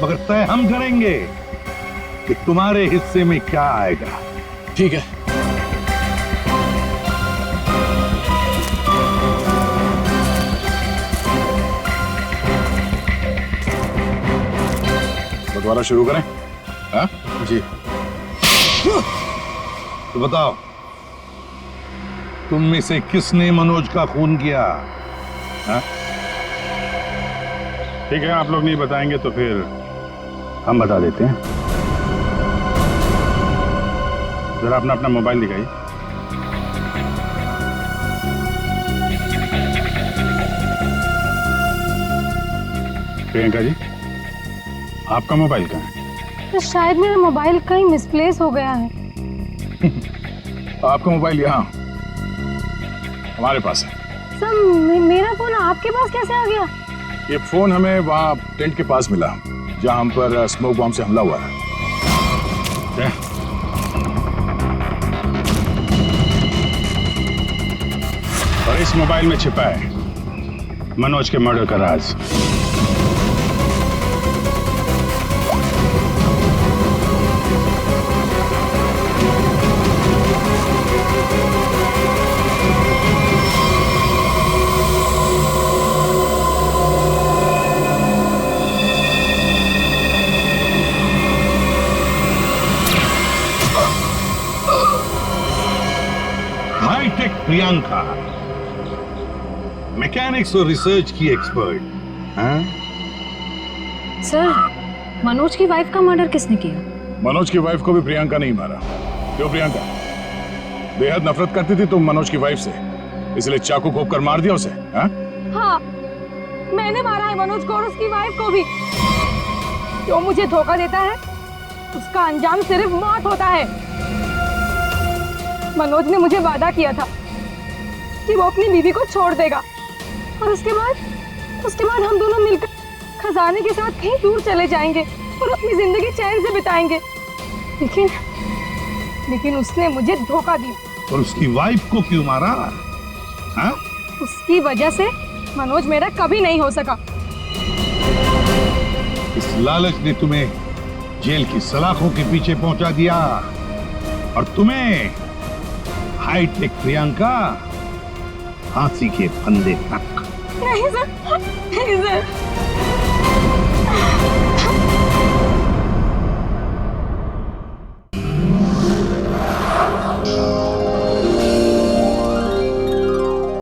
मगर तय हम करेंगे कि तुम्हारे हिस्से में क्या आएगा। ठीक है। बंटवारा शुरू करें? हाँ? जी। तो बताओ, तुम में से किसने मनोज का खून किया? हाँ? ठीक है, आप लोग नहीं बताएंगे तो फिर हम बता देते हैं। जरा अपना अपना मोबाइल दिखाइए। प्रियंका जी, आपका मोबाइल कहाँ है? तो शायद मेरा मोबाइल कहीं मिसप्लेस हो गया है। आपका मोबाइल यहाँ हमारे पास है। सर मेरा फोन आपके पास कैसे आ गया? ये फोन हमें वहाँ टेंट के पास मिला जहाँ हम पर स्मोक बॉम्ब से हमला हुआ है। और इस मोबाइल में छिपा है मनोज के मर्डर का राज। हाईटेक प्रियंका, मैकेनिक्स और रिसर्च की एक्सपर्ट। हाँ? सर, मनोज की वाइफ का मर्डर किसने किया? मनोज की वाइफ को भी प्रियंका नहीं मारा। क्यों प्रियंका, बेहद नफरत करती थी तुम मनोज की वाइफ से, इसलिए चाकू घोंप कर मार दिया उसे? हाँ? हाँ, मैंने मारा है मनोज को और उसकी वाइफ को भी। जो मुझे धोखा देता है उसका अंजाम सिर्फ मौत होता है। मनोज ने मुझे वादा किया था कि वो अपनी बीवी को छोड़ देगा और उसके बाद हम दोनों मिलकर खजाने के साथ कहीं दूर चले जाएंगे और अपनी जिंदगी चैन से बिताएंगे। लेकिन उसने मुझे धोखा दिया। और उसकी वाइफ को क्यों मारा? हाँ? उसकी वजह से मनोज मेरा कभी नहीं हो सका। इस लालच ने तुम्हें जेल की सलाखों के पीछे पहुंचा दिया और तुम्हें हाईटेक प्रियंका फांसी के फंदे तक। नहीं सर, नहीं सर।